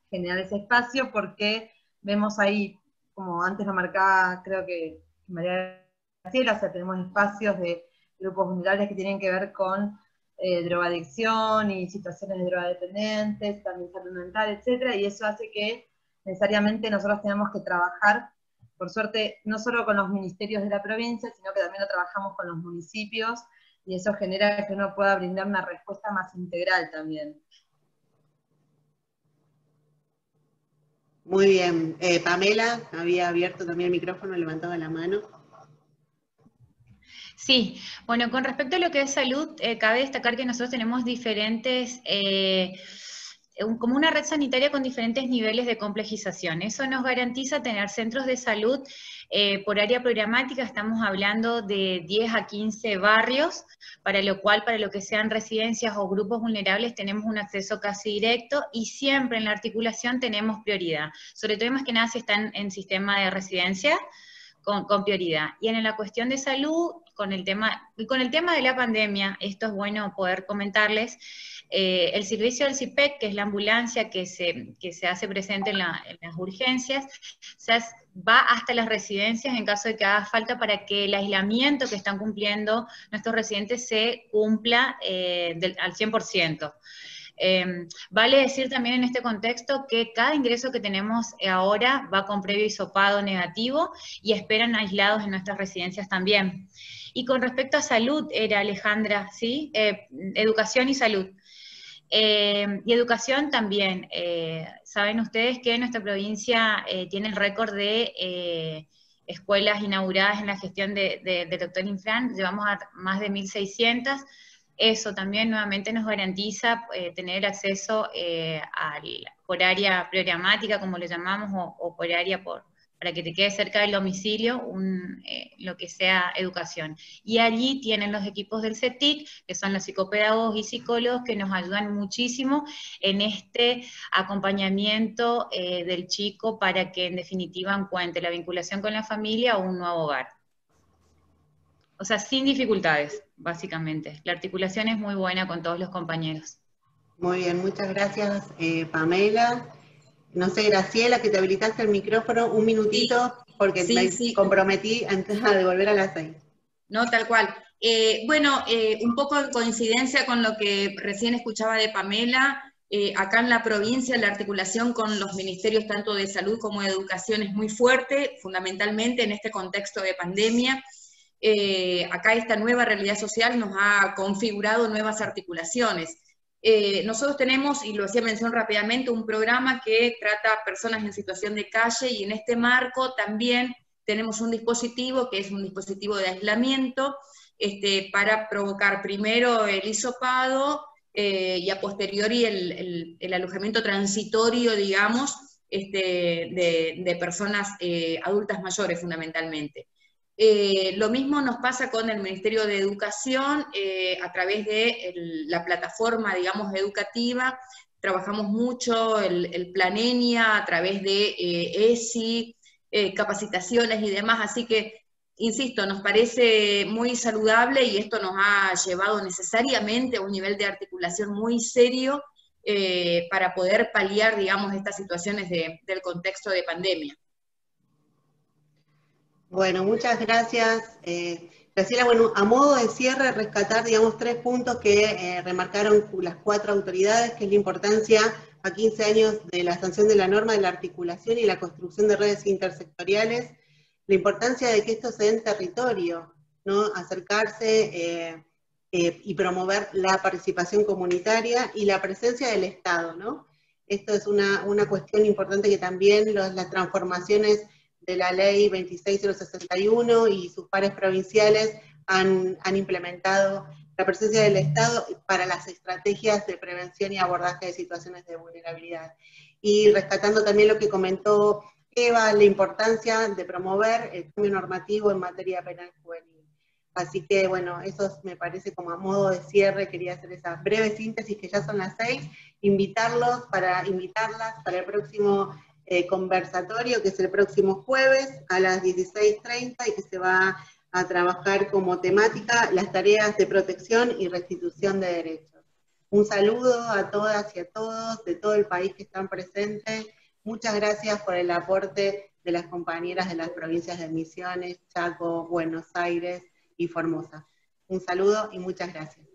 generar ese espacio, porque vemos ahí, como antes lo marcaba, creo que María Graciela, o sea, tenemos espacios de grupos vulnerables que tienen que ver con drogadicción y situaciones de drogadependientes, también salud mental, etcétera, y eso hace que necesariamente nosotros tenemos que trabajar, por suerte, no solo con los ministerios de la provincia, sino que también lo trabajamos con los municipios, y eso genera que uno pueda brindar una respuesta más integral también.
Muy bien. Pamela, había abierto también el micrófono, levantaba la mano.
Sí, bueno, con respecto a lo que es salud, cabe destacar que nosotros tenemos diferentes, como una red sanitaria con diferentes niveles de complejización. Eso nos garantiza tener centros de salud por área programática, estamos hablando de 10 a 15 barrios, para lo cual, para lo que sean residencias o grupos vulnerables, tenemos un acceso casi directo, y siempre en la articulación tenemos prioridad, sobre todo y más que nada si están en sistema de residencia, con prioridad. Y en la cuestión de salud, con el tema de la pandemia, esto es bueno poder comentarles, el servicio del CIPEC, que es la ambulancia que se hace presente en las urgencias, va hasta las residencias en caso de que haga falta para que el aislamiento que están cumpliendo nuestros residentes se cumpla al 100%. Vale decir también en este contexto que cada ingreso que tenemos ahora va con previo hisopado negativo y esperan aislados en nuestras residencias también. Y con respecto a salud, era Alejandra, ¿sí? Educación y salud. Y educación también. Saben ustedes que nuestra provincia tiene el récord de escuelas inauguradas en la gestión del doctor Infran, llevamos a más de 1.600. Eso también nuevamente nos garantiza tener acceso por área programática, como le llamamos, o por área para que te quede cerca del domicilio, lo que sea educación. Y allí tienen los equipos del CETIC, que son los psicopedagogos y psicólogos, que nos ayudan muchísimo en este acompañamiento del chico para que en definitiva encuentre la vinculación con la familia o un nuevo hogar. O sea, sin dificultades, básicamente. La articulación es muy buena con todos los compañeros.
Muy bien, muchas gracias, Pamela. No sé, Graciela, que te habilitaste el micrófono un minutito, porque me comprometí antes de volver a las 6.
No, tal cual. Un poco en coincidencia con lo que recién escuchaba de Pamela, acá en la provincia la articulación con los ministerios tanto de salud como de educación es muy fuerte, fundamentalmente en este contexto de pandemia. Acá esta nueva realidad social nos ha configurado nuevas articulaciones. Nosotros tenemos, y lo hacía mención rápidamente, un programa que trata a personas en situación de calle, y en este marco también tenemos un dispositivo que es un dispositivo de aislamiento para provocar primero el hisopado y a posteriori el alojamiento transitorio, digamos, de personas adultas mayores fundamentalmente. Lo mismo nos pasa con el Ministerio de Educación, a través de la plataforma, digamos, educativa. Trabajamos mucho el Planenia a través de ESI, capacitaciones y demás, así que, insisto, nos parece muy saludable y esto nos ha llevado necesariamente a un nivel de articulación muy serio para poder paliar, digamos, estas situaciones del contexto de pandemia.
Bueno, muchas gracias, Graciela. Bueno, a modo de cierre, rescatar, digamos, 3 puntos que remarcaron las 4 autoridades, que es la importancia a 15 años de la sanción de la norma de la articulación y la construcción de redes intersectoriales, la importancia de que esto se dé en territorio, ¿no? Acercarse y promover la participación comunitaria y la presencia del Estado, ¿no? Esto es una cuestión importante que también las transformaciones de la ley 26061 y sus pares provinciales han implementado la presencia del Estado para las estrategias de prevención y abordaje de situaciones de vulnerabilidad. Y rescatando también lo que comentó Eva, la importancia de promover el cambio normativo en materia penal juvenil. Así que, bueno, eso me parece como a modo de cierre, quería hacer esa breve síntesis, que ya son las 6, invitarlas para el próximo conversatorio, que es el próximo jueves a las 16:30 y que se va a trabajar como temática las tareas de protección y restitución de derechos. Un saludo a todas y a todos de todo el país que están presentes. Muchas gracias por el aporte de las compañeras de las provincias de Misiones, Chaco, Buenos Aires y Formosa. Un saludo y muchas gracias.